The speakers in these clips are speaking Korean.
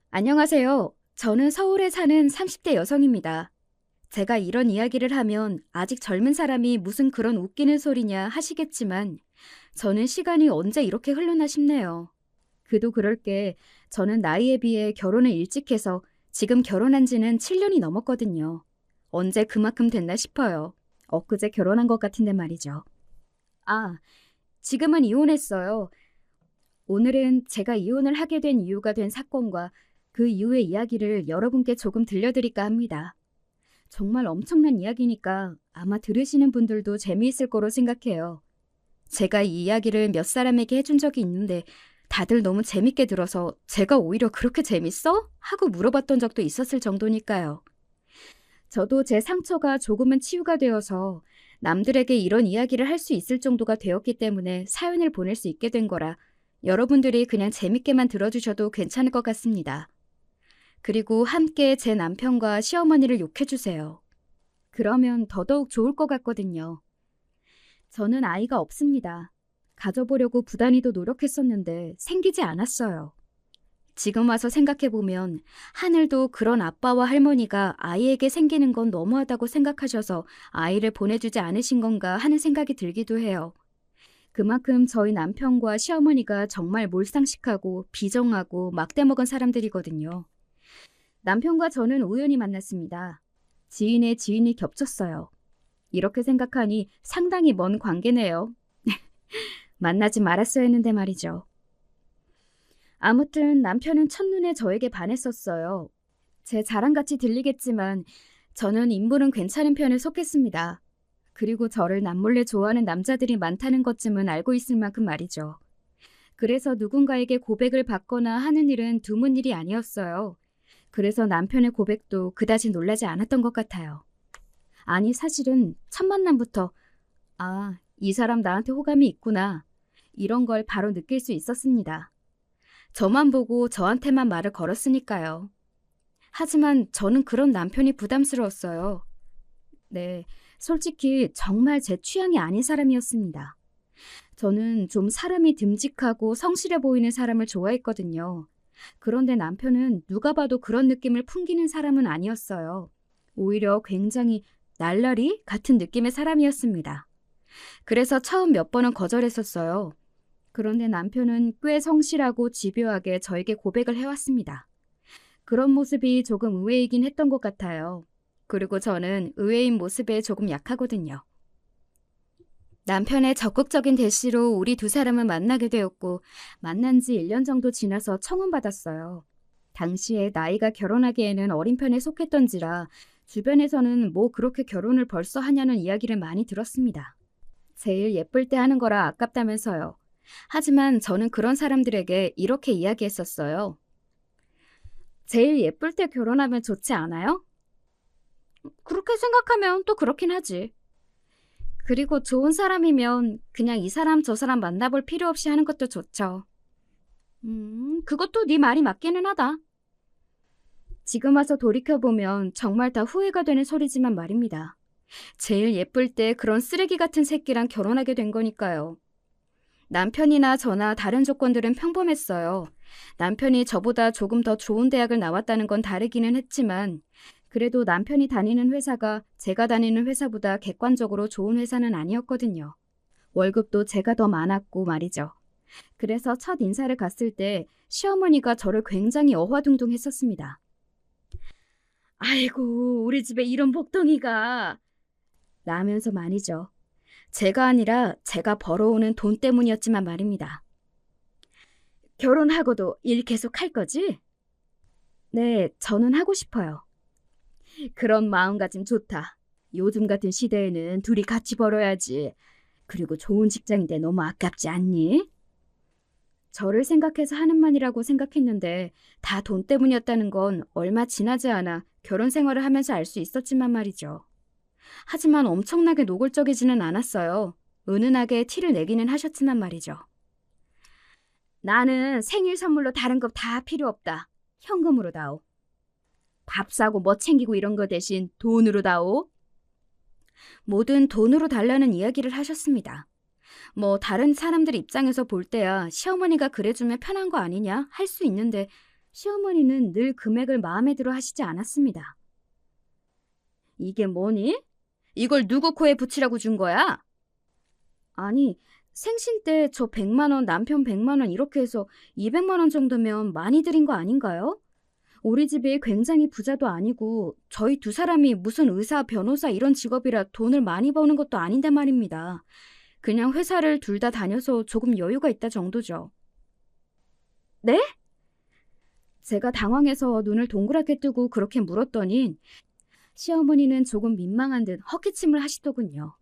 안녕하세요. 저는 서울에 사는 30대 여성입니다. 제가 이런 이야기를 하면 아직 젊은 사람이 무슨 그런 웃기는 소리냐 하시겠지만 저는 시간이 언제 이렇게 흘러나 싶네요. 그도 그럴 게 저는 나이에 비해 결혼을 일찍 해서 지금 결혼한 지는 7년이 넘었거든요. 언제 그만큼 됐나 싶어요. 엊그제 결혼한 것 같은데 말이죠. 아, 지금은 이혼했어요. 오늘은 제가 이혼을 하게 된 이유가 된 사건과 그 이후의 이야기를 여러분께 조금 들려드릴까 합니다. 정말 엄청난 이야기니까 아마 들으시는 분들도 재미있을 거로 생각해요. 제가 이 이야기를 몇 사람에게 해준 적이 있는데 다들 너무 재밌게 들어서 제가 오히려 그렇게 재밌어? 하고 물어봤던 적도 있었을 정도니까요. 저도 제 상처가 조금은 치유가 되어서 남들에게 이런 이야기를 할 수 있을 정도가 되었기 때문에 사연을 보낼 수 있게 된 거라 여러분들이 그냥 재밌게만 들어주셔도 괜찮을 것 같습니다. 그리고 함께 제 남편과 시어머니를 욕해주세요. 그러면 더더욱 좋을 것 같거든요. 저는 아이가 없습니다. 가져보려고 부단히도 노력했었는데 생기지 않았어요. 지금 와서 생각해보면 하늘도 그런 아빠와 할머니가 아이에게 생기는 건 너무하다고 생각하셔서 아이를 보내주지 않으신 건가 하는 생각이 들기도 해요. 그만큼 저희 남편과 시어머니가 정말 몰상식하고 비정하고 막대먹은 사람들이거든요. 남편과 저는 우연히 만났습니다. 지인의 지인이 겹쳤어요. 이렇게 생각하니 상당히 먼 관계네요. 만나지 말았어야 했는데 말이죠. 아무튼 남편은 첫눈에 저에게 반했었어요. 제 자랑같이 들리겠지만 저는 인물은 괜찮은 편에 속했습니다. 그리고 저를 남몰래 좋아하는 남자들이 많다는 것쯤은 알고 있을 만큼 말이죠. 그래서 누군가에게 고백을 받거나 하는 일은 드문 일이 아니었어요. 그래서 남편의 고백도 그다지 놀라지 않았던 것 같아요. 아니 사실은 첫 만남부터 아, 이 사람 나한테 호감이 있구나. 이런 걸 바로 느낄 수 있었습니다. 저만 보고 저한테만 말을 걸었으니까요. 하지만 저는 그런 남편이 부담스러웠어요. 네, 솔직히 정말 제 취향이 아닌 사람이었습니다. 저는 좀 사람이 듬직하고 성실해 보이는 사람을 좋아했거든요. 그런데 남편은 누가 봐도 그런 느낌을 풍기는 사람은 아니었어요. 오히려 굉장히 날라리 같은 느낌의 사람이었습니다. 그래서 처음 몇 번은 거절했었어요. 그런데 남편은 꽤 성실하고 집요하게 저에게 고백을 해왔습니다. 그런 모습이 조금 의외이긴 했던 것 같아요. 그리고 저는 의외인 모습에 조금 약하거든요. 남편의 적극적인 대시로 우리 두 사람은 만나게 되었고 만난 지 1년 정도 지나서 청혼받았어요. 당시에 나이가 결혼하기에는 어린 편에 속했던지라 주변에서는 뭐 그렇게 결혼을 벌써 하냐는 이야기를 많이 들었습니다. 제일 예쁠 때 하는 거라 아깝다면서요. 하지만 저는 그런 사람들에게 이렇게 이야기했었어요. 제일 예쁠 때 결혼하면 좋지 않아요? 그렇게 생각하면 또 그렇긴 하지. 그리고 좋은 사람이면 그냥 이 사람 저 사람 만나볼 필요 없이 하는 것도 좋죠. 그것도 네 말이 맞기는 하다. 지금 와서 돌이켜보면 정말 다 후회가 되는 소리지만 말입니다. 제일 예쁠 때 그런 쓰레기 같은 새끼랑 결혼하게 된 거니까요. 남편이나 저나 다른 조건들은 평범했어요. 남편이 저보다 조금 더 좋은 대학을 나왔다는 건 다르기는 했지만 그래도 남편이 다니는 회사가 제가 다니는 회사보다 객관적으로 좋은 회사는 아니었거든요. 월급도 제가 더 많았고 말이죠. 그래서 첫 인사를 갔을 때 시어머니가 저를 굉장히 어화둥둥했었습니다. 아이고, 우리 집에 이런 복덩이가 라면서 말이죠. 제가 아니라 제가 벌어오는 돈 때문이었지만 말입니다. 결혼하고도 일 계속 할 거지? 네, 저는 하고 싶어요. 그런 마음가짐 좋다. 요즘 같은 시대에는 둘이 같이 벌어야지. 그리고 좋은 직장인데 너무 아깝지 않니? 저를 생각해서 하는 말이라고 생각했는데 다 돈 때문이었다는 건 얼마 지나지 않아 결혼 생활을 하면서 알 수 있었지만 말이죠. 하지만 엄청나게 노골적이지는 않았어요. 은은하게 티를 내기는 하셨지만 말이죠. 나는 생일 선물로 다른 거 다 필요 없다. 현금으로 다오. 밥 사고 뭐 챙기고 이런 거 대신 돈으로 다오. 뭐든 돈으로 달라는 이야기를 하셨습니다. 뭐 다른 사람들 입장에서 볼 때야 시어머니가 그래주면 편한 거 아니냐 할 수 있는데 시어머니는 늘 금액을 마음에 들어 하시지 않았습니다. 이게 뭐니? 이걸 누구 코에 붙이라고 준 거야? 아니, 생신 때 저 100만 원, 남편 100만 원 이렇게 해서 200만 원 정도면 많이 드린 거 아닌가요? 우리 집이 굉장히 부자도 아니고 저희 두 사람이 무슨 의사, 변호사 이런 직업이라 돈을 많이 버는 것도 아닌데 말입니다. 그냥 회사를 둘 다 다녀서 조금 여유가 있다 정도죠. 네? 제가 당황해서 눈을 동그랗게 뜨고 그렇게 물었더니 시어머니는 조금 민망한 듯 헛기침을 하시더군요.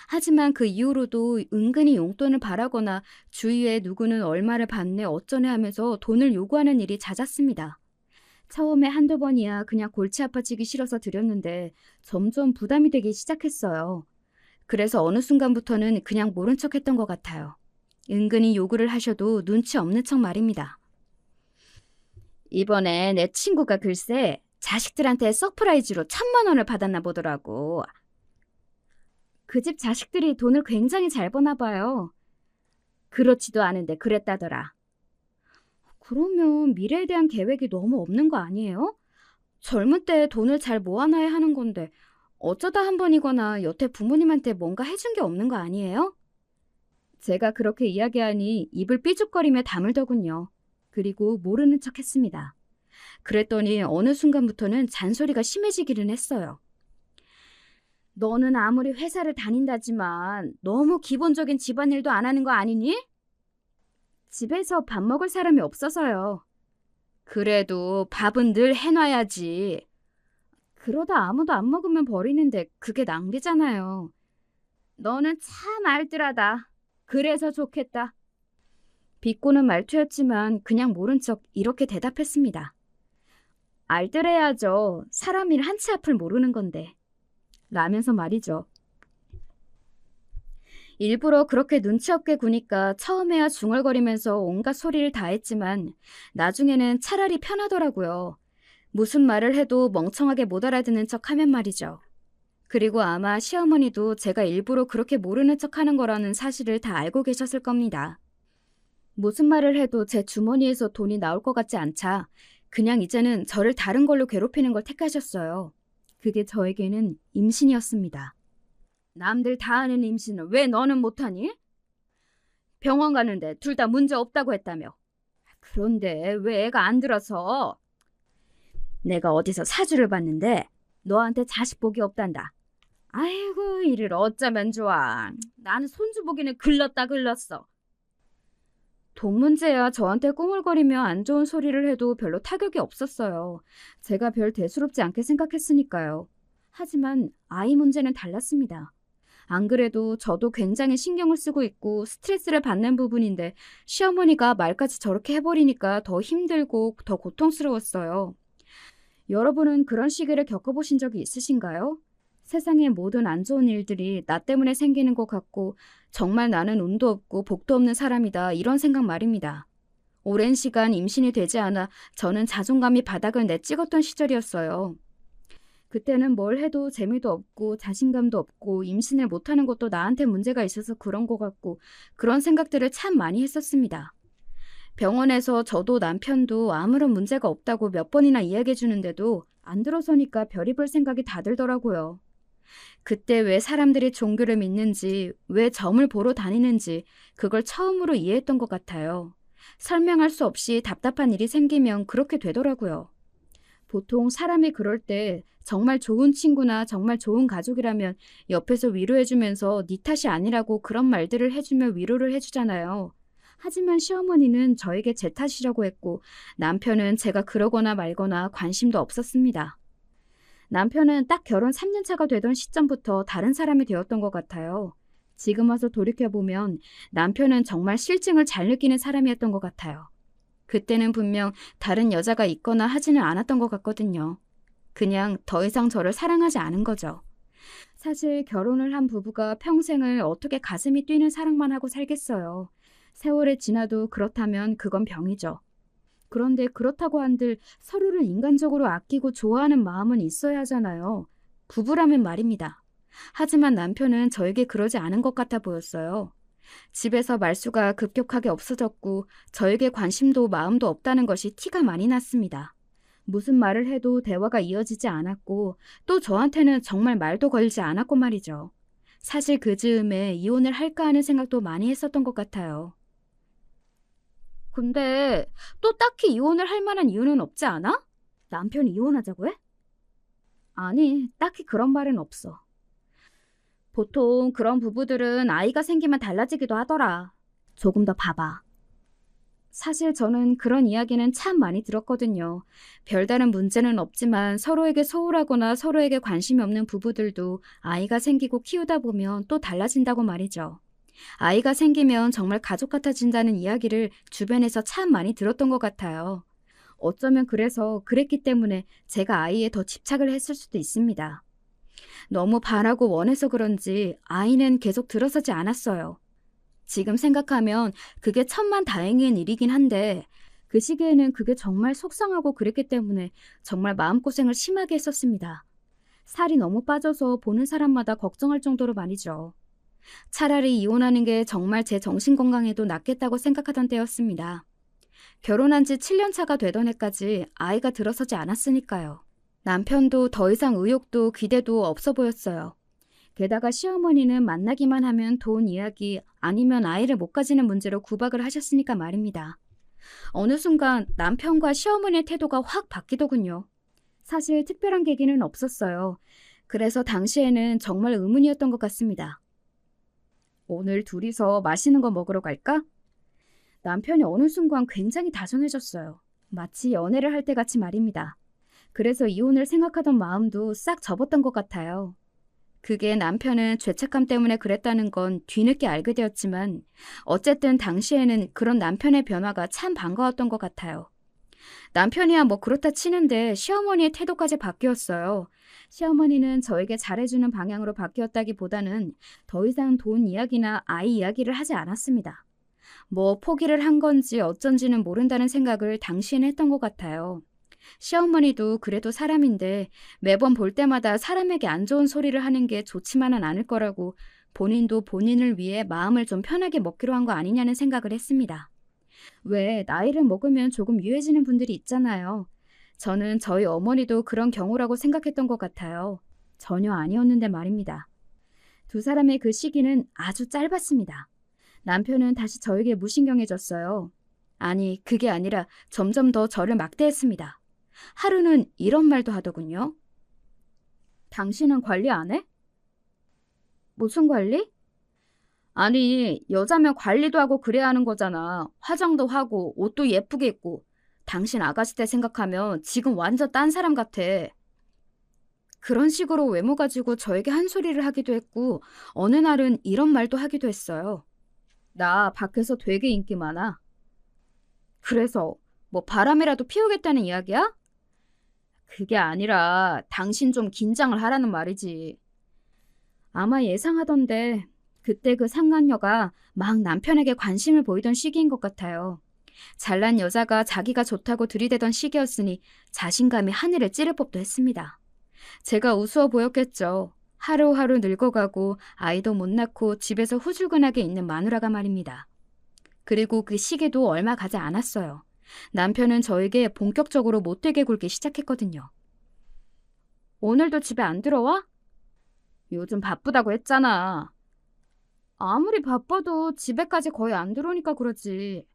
하지만 그 이후로도 은근히 용돈을 바라거나 주위에 누구는 얼마를 받네 어쩌네 하면서 돈을 요구하는 일이 잦았습니다. 처음에 한두 번이야 그냥 골치 아파지기 싫어서 드렸는데 점점 부담이 되기 시작했어요. 그래서 어느 순간부터는 그냥 모른 척 했던 것 같아요. 은근히 요구를 하셔도 눈치 없는 척 말입니다. 이번에 내 친구가 글쎄 자식들한테 서프라이즈로 1,000만 원을 받았나 보더라고. 그 집 자식들이 돈을 굉장히 잘 버나 봐요. 그렇지도 않은데 그랬다더라. 그러면 미래에 대한 계획이 너무 없는 거 아니에요? 젊을 때 돈을 잘 모아놔야 하는 건데 어쩌다 한 번이거나 여태 부모님한테 뭔가 해준 게 없는 거 아니에요? 제가 그렇게 이야기하니 입을 삐죽거리며 다물더군요. 그리고 모르는 척 했습니다. 그랬더니 어느 순간부터는 잔소리가 심해지기는 했어요. 너는 아무리 회사를 다닌다지만 너무 기본적인 집안일도 안 하는 거 아니니? 집에서 밥 먹을 사람이 없어서요. 그래도 밥은 늘 해놔야지. 그러다 아무도 안 먹으면 버리는데 그게 낭비잖아요. 너는 참 알뜰하다. 그래서 좋겠다. 비꼬는 말투였지만 그냥 모른 척 이렇게 대답했습니다. 알뜰해야죠. 사람 일 한 치 앞을 모르는 건데. 라면서 말이죠. 일부러 그렇게 눈치 없게 구니까 처음에야 중얼거리면서 온갖 소리를 다 했지만 나중에는 차라리 편하더라고요. 무슨 말을 해도 멍청하게 못 알아듣는 척 하면 말이죠. 그리고 아마 시어머니도 제가 일부러 그렇게 모르는 척 하는 거라는 사실을 다 알고 계셨을 겁니다. 무슨 말을 해도 제 주머니에서 돈이 나올 것 같지 않자 그냥 이제는 저를 다른 걸로 괴롭히는 걸 택하셨어요. 그게 저에게는 임신이었습니다. 남들 다 하는 임신을 왜 너는 못하니? 병원 가는데 둘 다 문제 없다고 했다며. 그런데 왜 애가 안 들어서? 내가 어디서 사주를 봤는데 너한테 자식 복이 없단다. 아이고 이를 어쩌면 좋아. 나는 손주 보기는 글렀다 글렀어. 돈 문제야 저한테 꾸물거리며 안 좋은 소리를 해도 별로 타격이 없었어요. 제가 별 대수롭지 않게 생각했으니까요. 하지만 아이 문제는 달랐습니다. 안 그래도 저도 굉장히 신경을 쓰고 있고 스트레스를 받는 부분인데 시어머니가 말까지 저렇게 해버리니까 더 힘들고 더 고통스러웠어요. 여러분은 그런 시기를 겪어보신 적이 있으신가요? 세상의 모든 안 좋은 일들이 나 때문에 생기는 것 같고 정말 나는 운도 없고 복도 없는 사람이다 이런 생각 말입니다. 오랜 시간 임신이 되지 않아 저는 자존감이 바닥을 내찍었던 시절이었어요. 그때는 뭘 해도 재미도 없고 자신감도 없고 임신을 못하는 것도 나한테 문제가 있어서 그런 것 같고 그런 생각들을 참 많이 했었습니다. 병원에서 저도 남편도 아무런 문제가 없다고 몇 번이나 이야기해 주는데도 안 들어서니까 별의별 생각이 다 들더라고요. 그때 왜 사람들이 종교를 믿는지, 왜 점을 보러 다니는지 그걸 처음으로 이해했던 것 같아요. 설명할 수 없이 답답한 일이 생기면 그렇게 되더라고요. 보통 사람이 그럴 때 정말 좋은 친구나 정말 좋은 가족이라면 옆에서 위로해주면서 네 탓이 아니라고 그런 말들을 해주며 위로를 해주잖아요. 하지만 시어머니는 저에게 제 탓이라고 했고 남편은 제가 그러거나 말거나 관심도 없었습니다. 남편은 딱 결혼 3년 차가 되던 시점부터 다른 사람이 되었던 것 같아요. 지금 와서 돌이켜보면 남편은 정말 실증을 잘 느끼는 사람이었던 것 같아요. 그때는 분명 다른 여자가 있거나 하지는 않았던 것 같거든요. 그냥 더 이상 저를 사랑하지 않은 거죠. 사실 결혼을 한 부부가 평생을 어떻게 가슴이 뛰는 사랑만 하고 살겠어요. 세월이 지나도 그렇다면 그건 병이죠. 그런데 그렇다고 한들 서로를 인간적으로 아끼고 좋아하는 마음은 있어야 하잖아요. 부부라면 말입니다. 하지만 남편은 저에게 그러지 않은 것 같아 보였어요. 집에서 말수가 급격하게 없어졌고 저에게 관심도 마음도 없다는 것이 티가 많이 났습니다. 무슨 말을 해도 대화가 이어지지 않았고 또 저한테는 정말 말도 걸지 않았고 말이죠. 사실 그 즈음에 이혼을 할까 하는 생각도 많이 했었던 것 같아요. 근데 또 딱히 이혼을 할 만한 이유는 없지 않아? 남편이 이혼하자고 해? 아니, 딱히 그런 말은 없어. 보통 그런 부부들은 아이가 생기면 달라지기도 하더라. 조금 더 봐봐. 사실 저는 그런 이야기는 참 많이 들었거든요. 별다른 문제는 없지만 서로에게 소홀하거나 서로에게 관심이 없는 부부들도 아이가 생기고 키우다 보면 또 달라진다고 말이죠. 아이가 생기면 정말 가족 같아진다는 이야기를 주변에서 참 많이 들었던 것 같아요. 어쩌면 그래서 그랬기 때문에 제가 아이에 더 집착을 했을 수도 있습니다. 너무 바라고 원해서 그런지 아이는 계속 들어서지 않았어요. 지금 생각하면 그게 천만다행인 일이긴 한데 그 시기에는 그게 정말 속상하고 그랬기 때문에 정말 마음고생을 심하게 했었습니다. 살이 너무 빠져서 보는 사람마다 걱정할 정도로 말이죠. 차라리 이혼하는 게 정말 제 정신건강에도 낫겠다고 생각하던 때였습니다. 결혼한 지 7년 차가 되던 해까지 아이가 들어서지 않았으니까요. 남편도 더 이상 의욕도 기대도 없어 보였어요. 게다가 시어머니는 만나기만 하면 돈 이야기 아니면 아이를 못 가지는 문제로 구박을 하셨으니까 말입니다. 어느 순간 남편과 시어머니의 태도가 확 바뀌더군요. 사실 특별한 계기는 없었어요. 그래서 당시에는 정말 의문이었던 것 같습니다. 오늘 둘이서 맛있는 거 먹으러 갈까? 남편이 어느 순간 굉장히 다정해졌어요. 마치 연애를 할 때 같이 말입니다. 그래서 이혼을 생각하던 마음도 싹 접었던 것 같아요. 그게 남편은 죄책감 때문에 그랬다는 건 뒤늦게 알게 되었지만 어쨌든 당시에는 그런 남편의 변화가 참 반가웠던 것 같아요. 남편이야 뭐 그렇다 치는데 시어머니의 태도까지 바뀌었어요. 시어머니는 저에게 잘해주는 방향으로 바뀌었다기보다는 더 이상 돈 이야기나 아이 이야기를 하지 않았습니다. 뭐 포기를 한 건지 어쩐지는 모른다는 생각을 당시에는 했던 것 같아요. 시어머니도 그래도 사람인데 매번 볼 때마다 사람에게 안 좋은 소리를 하는 게 좋지만은 않을 거라고 본인도 본인을 위해 마음을 좀 편하게 먹기로 한 거 아니냐는 생각을 했습니다. 왜 나이를 먹으면 조금 유해지는 분들이 있잖아요. 저는 저희 어머니도 그런 경우라고 생각했던 것 같아요. 전혀 아니었는데 말입니다. 두 사람의 그 시기는 아주 짧았습니다. 남편은 다시 저에게 무신경해졌어요. 아니, 그게 아니라 점점 더 저를 막대했습니다. 하루는 이런 말도 하더군요. 당신은 관리 안 해? 무슨 관리? 아니, 여자면 관리도 하고 그래야 하는 거잖아. 화장도 하고 옷도 예쁘게 입고. 당신 아가씨 때 생각하면 지금 완전 딴 사람 같아. 그런 식으로 외모 가지고 저에게 한 소리를 하기도 했고 어느 날은 이런 말도 하기도 했어요. 나 밖에서 되게 인기 많아. 그래서 뭐 바람이라도 피우겠다는 이야기야? 그게 아니라 당신 좀 긴장을 하라는 말이지. 아마 예상하던데 그때 그 상간녀가 막 남편에게 관심을 보이던 시기인 것 같아요. 잘난 여자가 자기가 좋다고 들이대던 시기였으니 자신감이 하늘을 찌를 법도 했습니다. 제가 우스워 보였겠죠. 하루하루 늙어가고 아이도 못 낳고 집에서 후줄근하게 있는 마누라가 말입니다. 그리고 그 시기도 얼마 가지 않았어요. 남편은 저에게 본격적으로 못되게 굴기 시작했거든요. 오늘도 집에 안 들어와? 요즘 바쁘다고 했잖아. 아무리 바빠도 집에까지 거의 안 들어오니까 그러지.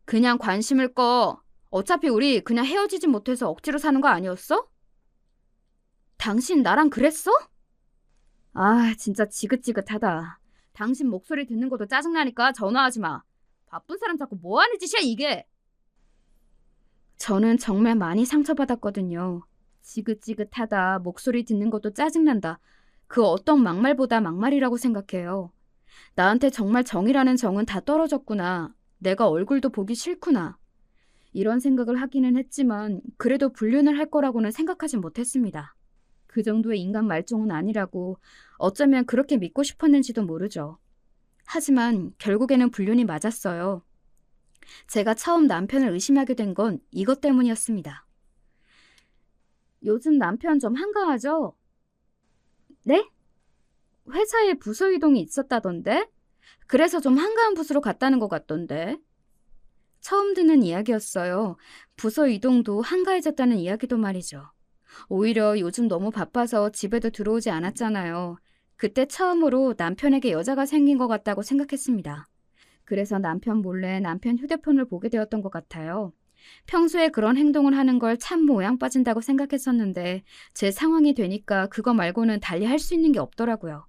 그냥 관심을 꺼. 어차피 우리 그냥 헤어지지 못해서 억지로 사는 거 아니었어? 당신 나랑 그랬어? 아, 진짜 지긋지긋하다. 당신 목소리 듣는 것도 짜증나니까 전화하지 마. 바쁜 사람 자꾸 뭐 하는 짓이야 이게? 저는 정말 많이 상처받았거든요. 지긋지긋하다, 목소리 듣는 것도 짜증난다. 그 어떤 막말보다 막말이라고 생각해요. 나한테 정말 정이라는 정은 다 떨어졌구나. 내가 얼굴도 보기 싫구나. 이런 생각을 하기는 했지만 그래도 불륜을 할 거라고는 생각하지 못했습니다. 그 정도의 인간 말종은 아니라고 어쩌면 그렇게 믿고 싶었는지도 모르죠. 하지만 결국에는 불륜이 맞았어요. 제가 처음 남편을 의심하게 된 건 이것 때문이었습니다. 요즘 남편 좀 한가하죠? 네? 회사에 부서 이동이 있었다던데? 그래서 좀 한가한 부서로 갔다는 것 같던데. 처음 듣는 이야기였어요. 부서 이동도 한가해졌다는 이야기도 말이죠. 오히려 요즘 너무 바빠서 집에도 들어오지 않았잖아요. 그때 처음으로 남편에게 여자가 생긴 것 같다고 생각했습니다. 그래서 남편 몰래 남편 휴대폰을 보게 되었던 것 같아요. 평소에 그런 행동을 하는 걸 참 모양 빠진다고 생각했었는데 제 상황이 되니까 그거 말고는 달리 할 수 있는 게 없더라고요.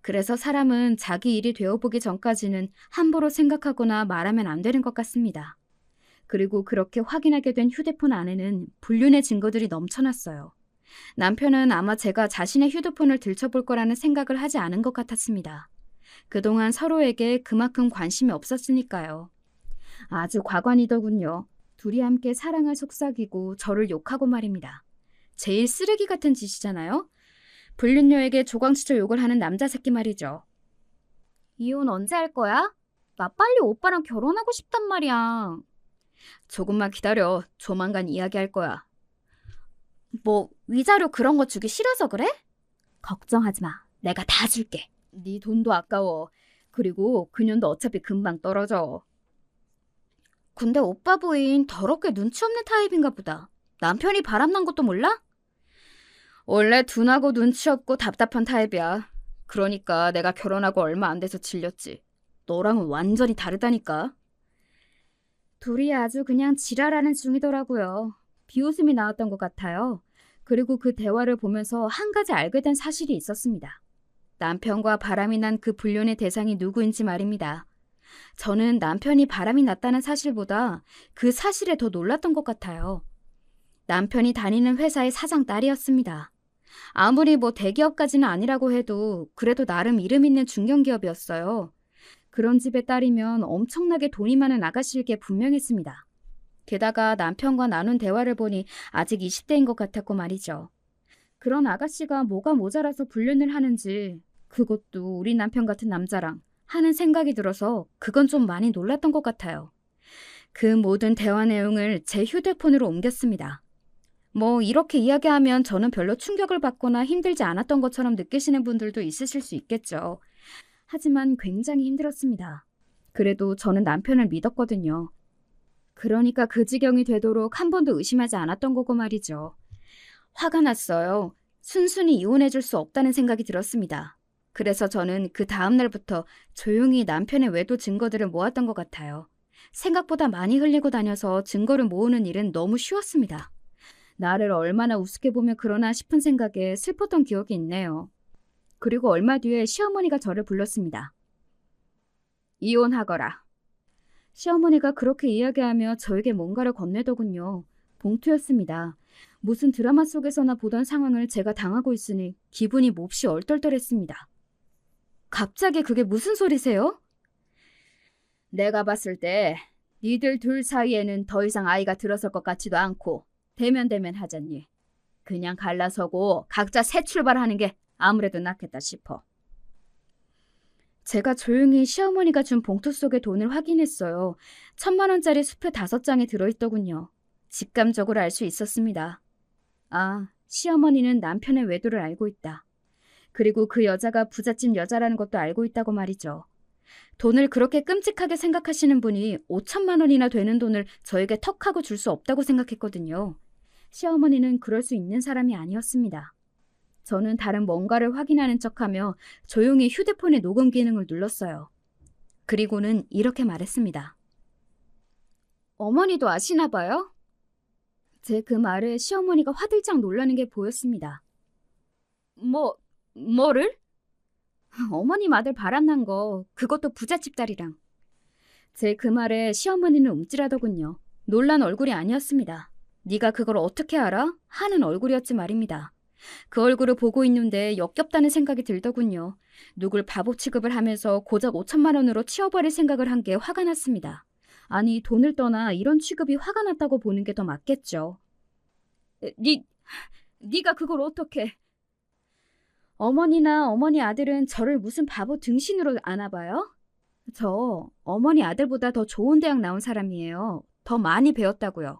그래서 사람은 자기 일이 되어보기 전까지는 함부로 생각하거나 말하면 안 되는 것 같습니다. 그리고 그렇게 확인하게 된 휴대폰 안에는 불륜의 증거들이 넘쳐났어요. 남편은 아마 제가 자신의 휴대폰을 들춰볼 거라는 생각을 하지 않은 것 같았습니다. 그동안 서로에게 그만큼 관심이 없었으니까요. 아주 과관이더군요. 둘이 함께 사랑을 속삭이고 저를 욕하고 말입니다. 제일 쓰레기 같은 짓이잖아요. 불륜녀에게 조광치조 욕을 하는 남자 새끼 말이죠. 이혼 언제 할 거야? 나 빨리 오빠랑 결혼하고 싶단 말이야. 조금만 기다려. 조만간 이야기할 거야. 뭐 위자료 그런 거 주기 싫어서 그래? 걱정하지 마. 내가 다 줄게. 네 돈도 아까워. 그리고 그년도 어차피 금방 떨어져. 근데 오빠 부인 더럽게 눈치 없는 타입인가 보다. 남편이 바람난 것도 몰라? 원래 둔하고 눈치 없고 답답한 타입이야. 그러니까 내가 결혼하고 얼마 안 돼서 질렸지. 너랑은 완전히 다르다니까. 둘이 아주 그냥 지랄하는 중이더라고요. 비웃음이 나왔던 것 같아요. 그리고 그 대화를 보면서 한 가지 알게 된 사실이 있었습니다. 남편과 바람이 난 그 불륜의 대상이 누구인지 말입니다. 저는 남편이 바람이 났다는 사실보다 그 사실에 더 놀랐던 것 같아요. 남편이 다니는 회사의 사장 딸이었습니다. 아무리 뭐 대기업까지는 아니라고 해도 그래도 나름 이름 있는 중견기업이었어요. 그런 집의 딸이면 엄청나게 돈이 많은 아가씨일 게 분명했습니다. 게다가 남편과 나눈 대화를 보니 아직 20대인 것 같았고 말이죠. 그런 아가씨가 뭐가 모자라서 불륜을 하는지, 그것도 우리 남편 같은 남자랑 하는 생각이 들어서 그건 좀 많이 놀랐던 것 같아요. 그 모든 대화 내용을 제 휴대폰으로 옮겼습니다. 뭐 이렇게 이야기하면 저는 별로 충격을 받거나 힘들지 않았던 것처럼 느끼시는 분들도 있으실 수 있겠죠. 하지만 굉장히 힘들었습니다. 그래도 저는 남편을 믿었거든요. 그러니까 그 지경이 되도록 한 번도 의심하지 않았던 거고 말이죠. 화가 났어요. 순순히 이혼해줄 수 없다는 생각이 들었습니다. 그래서 저는 그 다음 날부터 조용히 남편의 외도 증거들을 모았던 것 같아요. 생각보다 많이 흘리고 다녀서 증거를 모으는 일은 너무 쉬웠습니다. 나를 얼마나 우습게 보며 그러나 싶은 생각에 슬펐던 기억이 있네요. 그리고 얼마 뒤에 시어머니가 저를 불렀습니다. 이혼하거라. 시어머니가 그렇게 이야기하며 저에게 뭔가를 건네더군요. 봉투였습니다. 무슨 드라마 속에서나 보던 상황을 제가 당하고 있으니 기분이 몹시 얼떨떨했습니다. 갑자기 그게 무슨 소리세요? 내가 봤을 때 니들 둘 사이에는 더 이상 아이가 들어설 것 같지도 않고 대면대면 하자니. 그냥 갈라서고 각자 새 출발하는 게 아무래도 낫겠다 싶어. 제가 조용히 시어머니가 준 봉투 속의 돈을 확인했어요. 1,000만 원짜리 수표 5장이 들어있더군요. 직감적으로 알 수 있었습니다. 아, 시어머니는 남편의 외도를 알고 있다. 그리고 그 여자가 부잣집 여자라는 것도 알고 있다고 말이죠. 돈을 그렇게 끔찍하게 생각하시는 분이 5,000만 원이나 되는 돈을 저에게 턱하고 줄 수 없다고 생각했거든요. 시어머니는 그럴 수 있는 사람이 아니었습니다. 저는 다른 뭔가를 확인하는 척하며 조용히 휴대폰의 녹음 기능을 눌렀어요. 그리고는 이렇게 말했습니다. 어머니도 아시나 봐요? 제 그 말에 시어머니가 화들짝 놀라는 게 보였습니다. 뭐를? 어머님 아들 바람난 거, 그것도 부잣집 딸이랑. 제 그 말에 시어머니는 움찔하더군요. 놀란 얼굴이 아니었습니다. 네가 그걸 어떻게 알아? 하는 얼굴이었지 말입니다. 그 얼굴을 보고 있는데 역겹다는 생각이 들더군요. 누굴 바보 취급을 하면서 고작 5,000만 원으로 치워버릴 생각을 한 게 화가 났습니다. 아니, 돈을 떠나 이런 취급이 화가 났다고 보는 게 더 맞겠죠. 네가 그걸 어떻게... 어머니나 어머니 아들은 저를 무슨 바보 등신으로 아나 봐요? 저 어머니 아들보다 더 좋은 대학 나온 사람이에요. 더 많이 배웠다고요.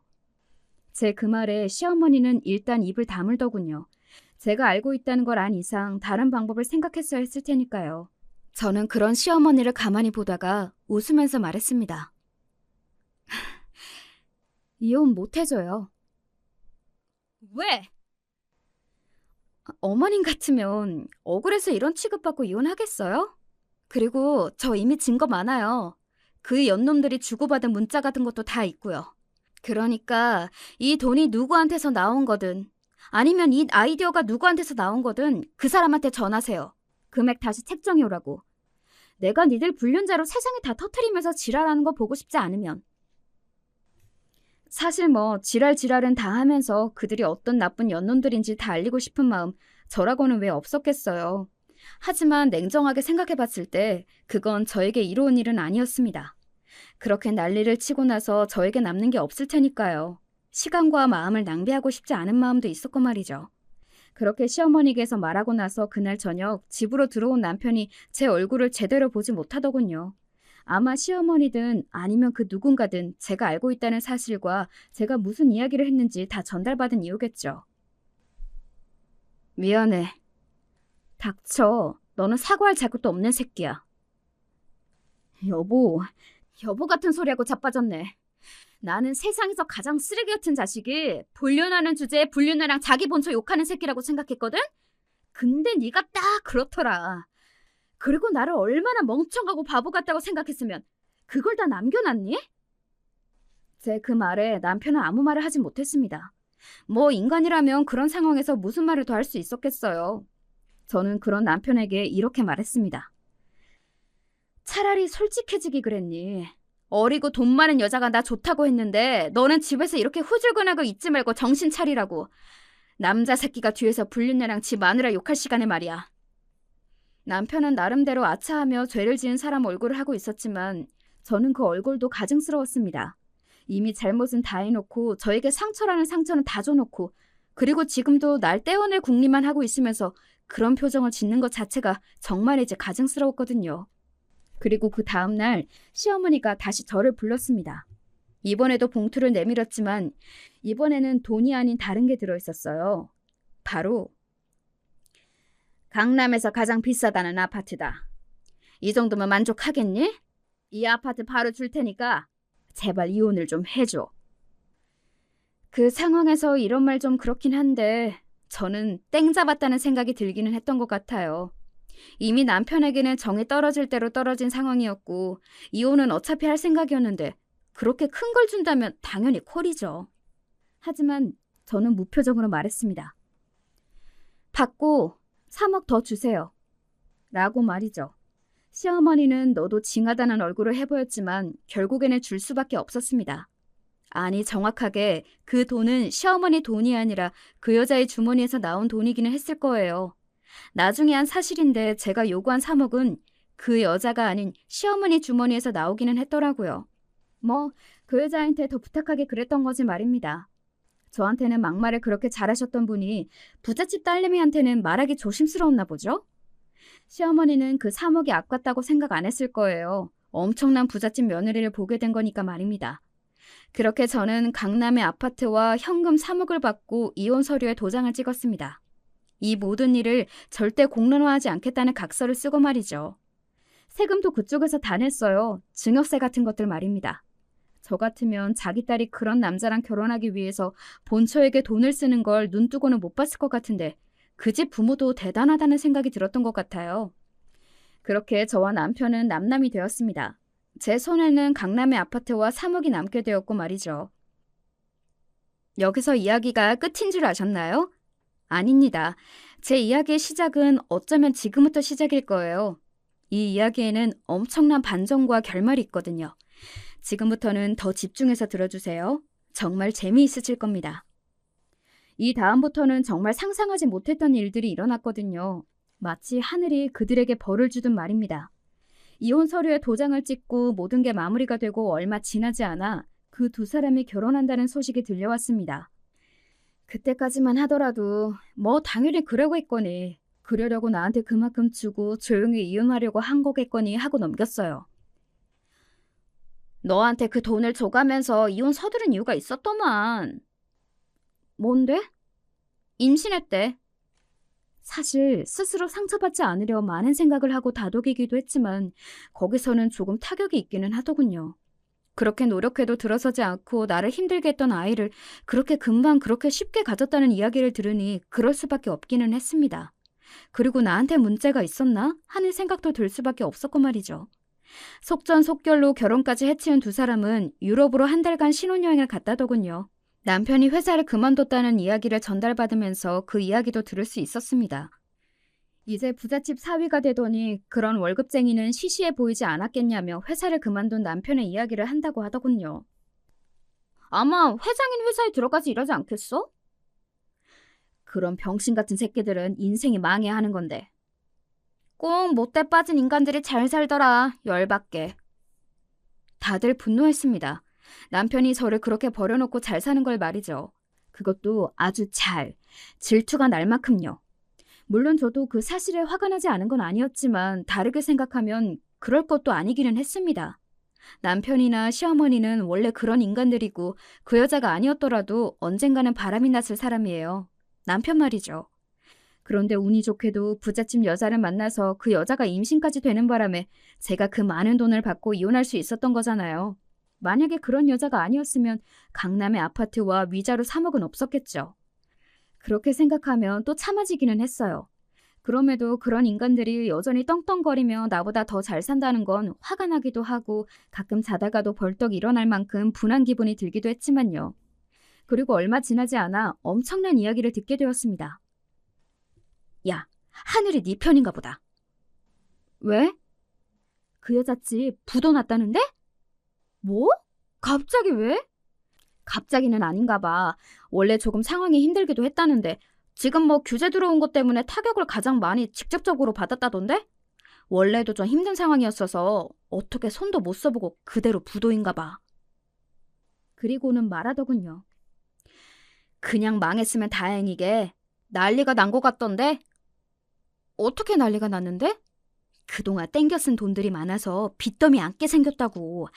제 그 말에 시어머니는 일단 입을 다물더군요. 제가 알고 있다는 걸 안 이상 다른 방법을 생각했어야 했을 테니까요. 저는 그런 시어머니를 가만히 보다가 웃으면서 말했습니다. 이혼 못 해줘요. 왜? 어머님 같으면 억울해서 이런 취급받고 이혼하겠어요? 그리고 저 이미 증거 많아요. 그 연놈들이 주고받은 문자 같은 것도 다 있고요. 그러니까 이 돈이 누구한테서 나온 거든 아니면 이 아이디어가 누구한테서 나온 거든 그 사람한테 전하세요. 금액 다시 책정해 오라고. 내가 니들 불륜자로 세상에 다 터트리면서 지랄하는 거 보고 싶지 않으면. 사실 뭐 지랄은 다 하면서 그들이 어떤 나쁜 연놈들인지 다 알리고 싶은 마음 저라고는 왜 없었겠어요. 하지만 냉정하게 생각해봤을 때 그건 저에게 이로운 일은 아니었습니다. 그렇게 난리를 치고 나서 저에게 남는 게 없을 테니까요. 시간과 마음을 낭비하고 싶지 않은 마음도 있었고 말이죠. 그렇게 시어머니께서 말하고 나서 그날 저녁 집으로 들어온 남편이 제 얼굴을 제대로 보지 못하더군요. 아마 시어머니든 아니면 그 누군가든 제가 알고 있다는 사실과 제가 무슨 이야기를 했는지 다 전달받은 이유겠죠. 미안해. 닥쳐. 너는 사과할 자격도 없는 새끼야. 여보 같은 소리하고 자빠졌네. 나는 세상에서 가장 쓰레기 같은 자식이 불륜하는 주제에 불륜녀랑 자기 본처 욕하는 새끼라고 생각했거든? 근데 네가 딱 그렇더라. 그리고 나를 얼마나 멍청하고 바보 같다고 생각했으면 그걸 다 남겨놨니? 제 그 말에 남편은 아무 말을 하지 못했습니다. 뭐 인간이라면 그런 상황에서 무슨 말을 더 할 수 있었겠어요. 저는 그런 남편에게 이렇게 말했습니다. 차라리 솔직해지기 그랬니? 어리고 돈 많은 여자가 나 좋다고 했는데 너는 집에서 이렇게 후줄근하고 있지 말고 정신 차리라고. 남자 새끼가 뒤에서 불륜녀랑 지 마누라 욕할 시간에 말이야. 남편은 나름대로 아차하며 죄를 지은 사람 얼굴을 하고 있었지만 저는 그 얼굴도 가증스러웠습니다. 이미 잘못은 다 해놓고 저에게 상처라는 상처는 다 줘놓고 그리고 지금도 날 떼어낼 궁리만 하고 있으면서 그런 표정을 짓는 것 자체가 정말 이제 가증스러웠거든요. 그리고 그 다음날 시어머니가 다시 저를 불렀습니다. 이번에도 봉투를 내밀었지만 이번에는 돈이 아닌 다른 게 들어있었어요. 바로 강남에서 가장 비싸다는 아파트다. 이 정도면 만족하겠니? 이 아파트 바로 줄 테니까 제발 이혼을 좀 해줘. 그 상황에서 이런 말 좀 그렇긴 한데 저는 땡 잡았다는 생각이 들기는 했던 것 같아요. 이미 남편에게는 정이 떨어질 대로 떨어진 상황이었고 이혼은 어차피 할 생각이었는데 그렇게 큰 걸 준다면 당연히 콜이죠. 하지만 저는 무표정으로 말했습니다. 받고 3억 더 주세요. 라고 말이죠. 시어머니는 너도 징하다는 얼굴을 해보였지만 결국에는 줄 수밖에 없었습니다. 아니 정확하게 그 돈은 시어머니 돈이 아니라 그 여자의 주머니에서 나온 돈이기는 했을 거예요. 나중에 한 사실인데 제가 요구한 3억은 그 여자가 아닌 시어머니 주머니에서 나오기는 했더라고요. 뭐 그 여자한테 더 부탁하게 그랬던 거지 말입니다. 저한테는 막말을 그렇게 잘하셨던 분이 부잣집 딸내미한테는 말하기 조심스러웠나 보죠? 시어머니는 그 3억이 아깝다고 생각 안 했을 거예요. 엄청난 부잣집 며느리를 보게 된 거니까 말입니다. 그렇게 저는 강남의 아파트와 현금 3억을 받고 이혼 서류에 도장을 찍었습니다. 이 모든 일을 절대 공론화하지 않겠다는 각서를 쓰고 말이죠. 세금도 그쪽에서 다 냈어요. 증여세 같은 것들 말입니다. 저 같으면 자기 딸이 그런 남자랑 결혼하기 위해서 본처에게 돈을 쓰는 걸 눈뜨고는 못 봤을 것 같은데 그 집 부모도 대단하다는 생각이 들었던 것 같아요. 그렇게 저와 남편은 남남이 되었습니다. 제 손에는 강남의 아파트와 3억이 남게 되었고 말이죠. 여기서 이야기가 끝인 줄 아셨나요? 아닙니다. 제 이야기의 시작은 어쩌면 지금부터 시작일 거예요. 이 이야기에는 엄청난 반전과 결말이 있거든요. 지금부터는 더 집중해서 들어주세요. 정말 재미있으실 겁니다. 이 다음부터는 정말 상상하지 못했던 일들이 일어났거든요. 마치 하늘이 그들에게 벌을 주든 말입니다. 이혼 서류에 도장을 찍고 모든 게 마무리가 되고 얼마 지나지 않아 그 두 사람이 결혼한다는 소식이 들려왔습니다. 그때까지만 하더라도 뭐 당연히 그러고 있거니 그러려고 나한테 그만큼 주고 조용히 이혼하려고 한 거겠거니 하고 넘겼어요. 너한테 그 돈을 줘가면서 이혼 서두른 이유가 있었더만. 뭔데? 임신했대. 사실 스스로 상처받지 않으려 많은 생각을 하고 다독이기도 했지만 거기서는 조금 타격이 있기는 하더군요. 그렇게 노력해도 들어서지 않고 나를 힘들게 했던 아이를 그렇게 금방 그렇게 쉽게 가졌다는 이야기를 들으니 그럴 수밖에 없기는 했습니다. 그리고 나한테 문제가 있었나 하는 생각도 들 수밖에 없었고 말이죠. 속전속결로 결혼까지 해치운 두 사람은 유럽으로 한 달간 신혼여행을 갔다더군요. 남편이 회사를 그만뒀다는 이야기를 전달받으면서 그 이야기도 들을 수 있었습니다. 이제 부잣집 사위가 되더니 그런 월급쟁이는 시시해 보이지 않았겠냐며 회사를 그만둔 남편의 이야기를 한다고 하더군요. 아마 회장인 회사에 들어가서 일하지 않겠어? 그런 병신 같은 새끼들은 인생이 망해야 하는 건데. 꼭 못돼 빠진 인간들이 잘 살더라. 열받게. 다들 분노했습니다. 남편이 저를 그렇게 버려놓고 잘 사는 걸 말이죠. 그것도 아주 잘. 질투가 날 만큼요. 물론 저도 그 사실에 화가 나지 않은 건 아니었지만 다르게 생각하면 그럴 것도 아니기는 했습니다. 남편이나 시어머니는 원래 그런 인간들이고 그 여자가 아니었더라도 언젠가는 바람이 났을 사람이에요. 남편 말이죠. 그런데 운이 좋게도 부잣집 여자를 만나서 그 여자가 임신까지 되는 바람에 제가 그 많은 돈을 받고 이혼할 수 있었던 거잖아요. 만약에 그런 여자가 아니었으면 강남의 아파트와 위자료 3억은 없었겠죠. 그렇게 생각하면 또 참아지기는 했어요. 그럼에도 그런 인간들이 여전히 떵떵거리며 나보다 더 잘 산다는 건 화가 나기도 하고 가끔 자다가도 벌떡 일어날 만큼 분한 기분이 들기도 했지만요. 그리고 얼마 지나지 않아 엄청난 이야기를 듣게 되었습니다. 야, 하늘이 네 편인가 보다. 왜? 그 여자 집 부도 났다는데? 뭐? 갑자기 왜? 갑자기는 아닌가 봐. 원래 조금 상황이 힘들기도 했다는데 지금 뭐 규제 들어온 것 때문에 타격을 가장 많이 직접적으로 받았다던데? 원래도 좀 힘든 상황이었어서 어떻게 손도 못 써보고 그대로 부도인가 봐. 그리고는 말하더군요. 그냥 망했으면 다행이게 난리가 난 것 같던데? 어떻게 난리가 났는데? 그동안 땡겨 쓴 돈들이 많아서 빚더미 안게 생겼다고.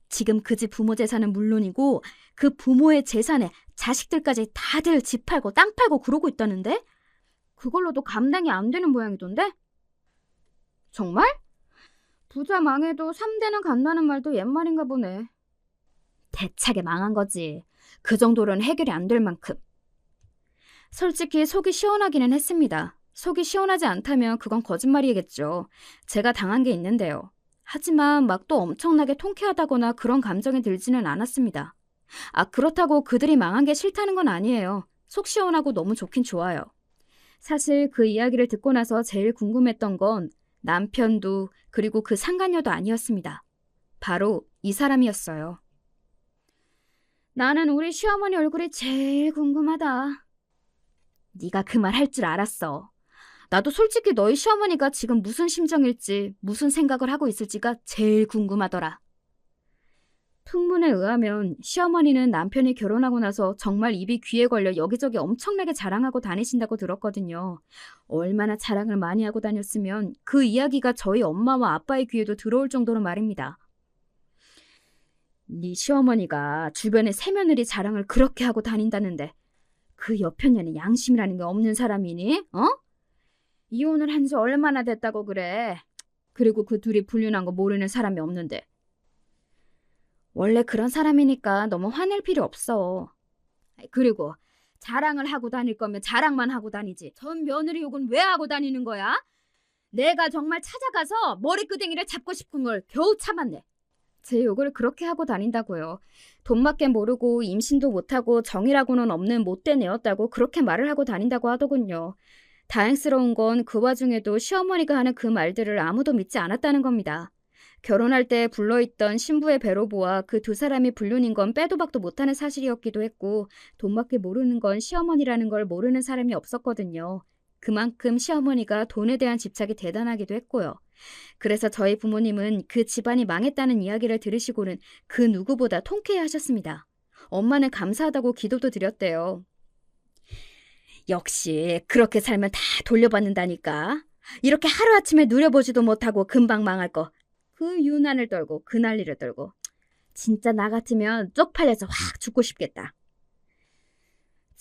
지금 그 집 부모 재산은 물론이고 그 부모의 재산에 자식들까지 다들 집 팔고 땅 팔고 그러고 있다는데? 그걸로도 감당이 안 되는 모양이던데? 정말? 부자 망해도 3대는 간다는 말도 옛말인가 보네. 대차게 망한 거지. 그 정도로는 해결이 안 될 만큼. 솔직히 속이 시원하기는 했습니다. 속이 시원하지 않다면 그건 거짓말이겠죠. 제가 당한 게 있는데요. 하지만 막 또 엄청나게 통쾌하다거나 그런 감정이 들지는 않았습니다. 그렇다고 그들이 망한 게 싫다는 건 아니에요. 속 시원하고 너무 좋긴 좋아요. 사실 그 이야기를 듣고 나서 제일 궁금했던 건 남편도 그리고 그 상간녀도 아니었습니다. 바로 이 사람이었어요. 나는 우리 시어머니 얼굴이 제일 궁금하다. 네가 그 말 할 줄 알았어. 나도 솔직히 너희 시어머니가 지금 무슨 심정일지, 무슨 생각을 하고 있을지가 제일 궁금하더라. 풍문에 의하면 시어머니는 남편이 결혼하고 나서 정말 입이 귀에 걸려 여기저기 엄청나게 자랑하고 다니신다고 들었거든요. 얼마나 자랑을 많이 하고 다녔으면 그 이야기가 저희 엄마와 아빠의 귀에도 들어올 정도로 말입니다. 네 시어머니가 주변에 새며느리 자랑을 그렇게 하고 다닌다는데 그 여편녀는 양심이라는 게 없는 사람이니? 이혼을 한 지 얼마나 됐다고 그래. 그리고 그 둘이 불륜한 거 모르는 사람이 없는데. 원래 그런 사람이니까 너무 화낼 필요 없어. 그리고 자랑을 하고 다닐 거면 자랑만 하고 다니지. 전 며느리 욕은 왜 하고 다니는 거야? 내가 정말 찾아가서 머리끄댕이를 잡고 싶은 걸 겨우 참았네. 제 욕을 그렇게 하고 다닌다고요. 돈밖에 모르고 임신도 못하고 정이라고는 없는 못된 애였다고 그렇게 말을 하고 다닌다고 하더군요. 다행스러운 건 그 와중에도 시어머니가 하는 그 말들을 아무도 믿지 않았다는 겁니다. 결혼할 때 불러있던 신부의 배로부와 그 두 사람이 불륜인 건 빼도 박도 못하는 사실이었기도 했고 돈밖에 모르는 건 시어머니라는 걸 모르는 사람이 없었거든요. 그만큼 시어머니가 돈에 대한 집착이 대단하기도 했고요. 그래서 저희 부모님은 그 집안이 망했다는 이야기를 들으시고는 그 누구보다 통쾌해하셨습니다. 엄마는 감사하다고 기도도 드렸대요. 역시 그렇게 살면 다 돌려받는다니까. 이렇게 하루아침에 누려보지도 못하고 금방 망할 거. 그 유난을 떨고 그 난리를 떨고. 진짜 나 같으면 쪽팔려서 확 죽고 싶겠다.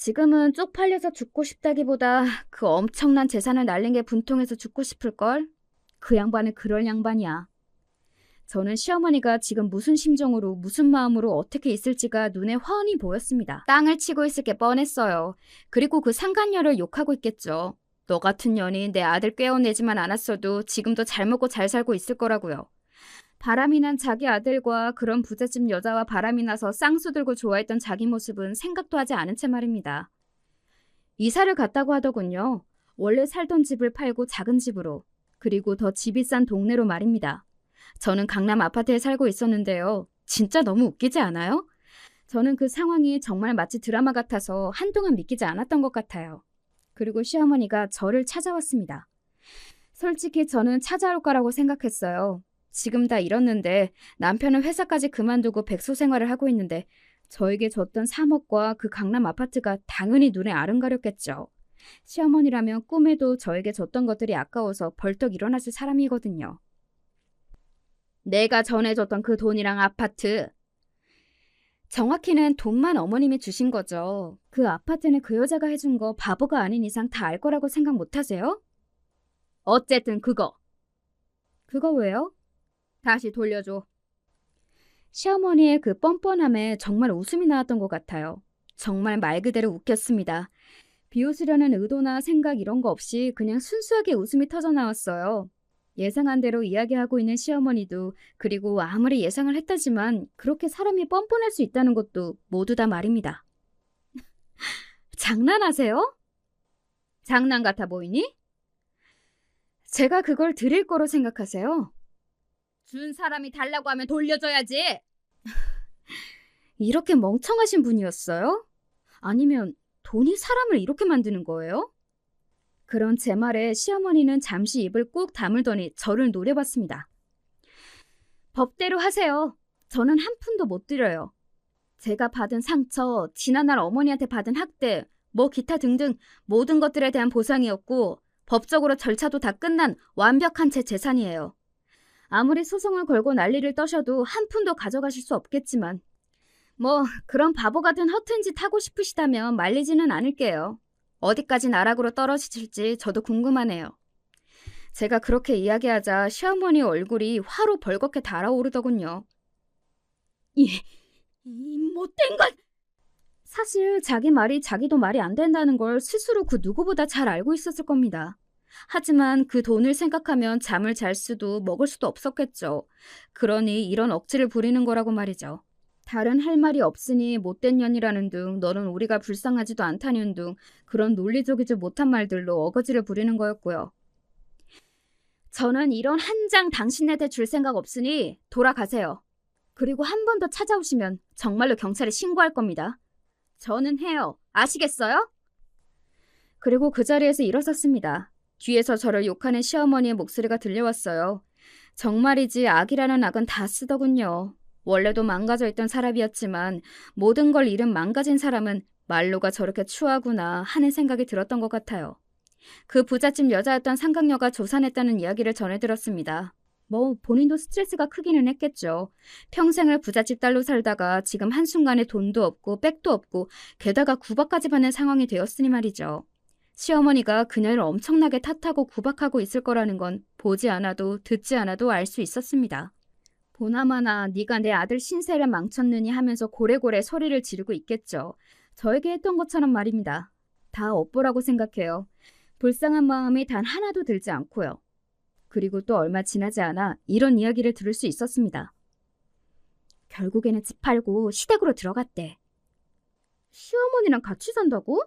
지금은 쪽팔려서 죽고 싶다기보다 그 엄청난 재산을 날린 게 분통해서 죽고 싶을걸? 그 양반은 그럴 양반이야. 저는 시어머니가 지금 무슨 심정으로 무슨 마음으로 어떻게 있을지가 눈에 훤히 보였습니다. 땅을 치고 있을 게 뻔했어요. 그리고 그 상간녀를 욕하고 있겠죠. 너 같은 년이 내 아들 꿰어내지만 않았어도 지금도 잘 먹고 잘 살고 있을 거라고요. 바람이 난 자기 아들과 그런 부잣집 여자와 바람이 나서 쌍수 들고 좋아했던 자기 모습은 생각도 하지 않은 채 말입니다. 이사를 갔다고 하더군요. 원래 살던 집을 팔고 작은 집으로, 그리고 더 집이 싼 동네로 말입니다. 저는 강남 아파트에 살고 있었는데요. 진짜 너무 웃기지 않아요? 저는 그 상황이 정말 마치 드라마 같아서 한동안 믿기지 않았던 것 같아요. 그리고 시어머니가 저를 찾아왔습니다. 솔직히 저는 찾아올 거라고 생각했어요. 지금 다 잃었는데 남편은 회사까지 그만두고 백수 생활을 하고 있는데 저에게 줬던 3억과 그 강남 아파트가 당연히 눈에 아른가렸겠죠. 시어머니라면 꿈에도 저에게 줬던 것들이 아까워서 벌떡 일어났을 사람이거든요. 내가 전해줬던 그 돈이랑 아파트. 정확히는 돈만 어머님이 주신 거죠. 그 아파트는 그 여자가 해준 거 바보가 아닌 이상 다 알 거라고 생각 못 하세요? 어쨌든 그거. 그거 왜요? 다시 돌려줘. 시어머니의 그 뻔뻔함에 정말 웃음이 나왔던 것 같아요. 정말 말 그대로 웃겼습니다. 비웃으려는 의도나 생각 이런 거 없이 그냥 순수하게 웃음이 터져나왔어요. 예상한 대로 이야기하고 있는 시어머니도 그리고 아무리 예상을 했다지만 그렇게 사람이 뻔뻔할 수 있다는 것도 모두 다 말입니다. 장난하세요? 장난 같아 보이니? 제가 그걸 드릴 거로 생각하세요? 준 사람이 달라고 하면 돌려줘야지. 이렇게 멍청하신 분이었어요? 아니면 돈이 사람을 이렇게 만드는 거예요? 그런 제 말에 시어머니는 잠시 입을 꾹 다물더니 저를 노려봤습니다. 법대로 하세요. 저는 한 푼도 못 드려요. 제가 받은 상처, 지난날 어머니한테 받은 학대, 뭐 기타 등등 모든 것들에 대한 보상이었고 법적으로 절차도 다 끝난 완벽한 제 재산이에요. 아무리 소송을 걸고 난리를 떠셔도 한 푼도 가져가실 수 없겠지만 뭐 그런 바보 같은 허튼 짓 하고 싶으시다면 말리지는 않을게요. 어디까지 나락으로 떨어지실지 저도 궁금하네요. 제가 그렇게 이야기하자 시어머니 얼굴이 화로 벌겋게 달아오르더군요. 이 못된 것! 사실 자기 말이 자기도 말이 안 된다는 걸 스스로 그 누구보다 잘 알고 있었을 겁니다. 하지만 그 돈을 생각하면 잠을 잘 수도 먹을 수도 없었겠죠. 그러니 이런 억지를 부리는 거라고 말이죠. 다른 할 말이 없으니 못된 년이라는 둥, 너는 우리가 불쌍하지도 않다는 둥, 그런 논리적이지 못한 말들로 어거지를 부리는 거였고요. 저는 이런 한 장 당신한테 줄 생각 없으니 돌아가세요. 그리고 한 번 더 찾아오시면 정말로 경찰에 신고할 겁니다. 저는 해요. 아시겠어요? 그리고 그 자리에서 일어섰습니다. 뒤에서 저를 욕하는 시어머니의 목소리가 들려왔어요. 정말이지 악이라는 악은 다 쓰더군요. 원래도 망가져 있던 사람이었지만 모든 걸 잃은 망가진 사람은 말로가 저렇게 추하구나 하는 생각이 들었던 것 같아요. 그 부잣집 여자였던 상강녀가 조산했다는 이야기를 전해 들었습니다. 뭐 본인도 스트레스가 크기는 했겠죠. 평생을 부잣집 딸로 살다가 지금 한순간에 돈도 없고 백도 없고 게다가 구박까지 받는 상황이 되었으니 말이죠. 시어머니가 그녀를 엄청나게 탓하고 구박하고 있을 거라는 건 보지 않아도 듣지 않아도 알 수 있었습니다. 보나마나 네가 내 아들 신세를 망쳤느니 하면서 고래고래 소리를 지르고 있겠죠. 저에게 했던 것처럼 말입니다. 다 업보라고 생각해요. 불쌍한 마음이 단 하나도 들지 않고요. 그리고 또 얼마 지나지 않아 이런 이야기를 들을 수 있었습니다. 결국에는 집 팔고 시댁으로 들어갔대. 시어머니랑 같이 산다고?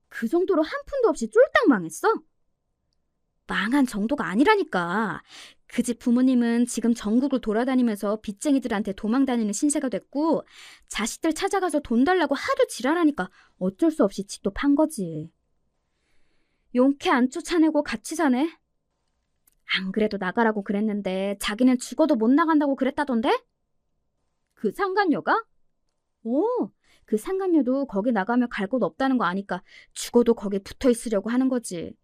그 정도로 한 푼도 없이 쫄딱 망했어? 망한 정도가 아니라니까. 그 집 부모님은 지금 전국을 돌아다니면서 빚쟁이들한테 도망다니는 신세가 됐고 자식들 찾아가서 돈 달라고 하도 지랄하니까 어쩔 수 없이 집도 판 거지. 용케 안 쫓아내고 같이 사네? 안 그래도 나가라고 그랬는데 자기는 죽어도 못 나간다고 그랬다던데? 그 상간녀가? 오, 그 상간녀도 거기 나가면 갈 곳 없다는 거 아니까 죽어도 거기 붙어 있으려고 하는 거지.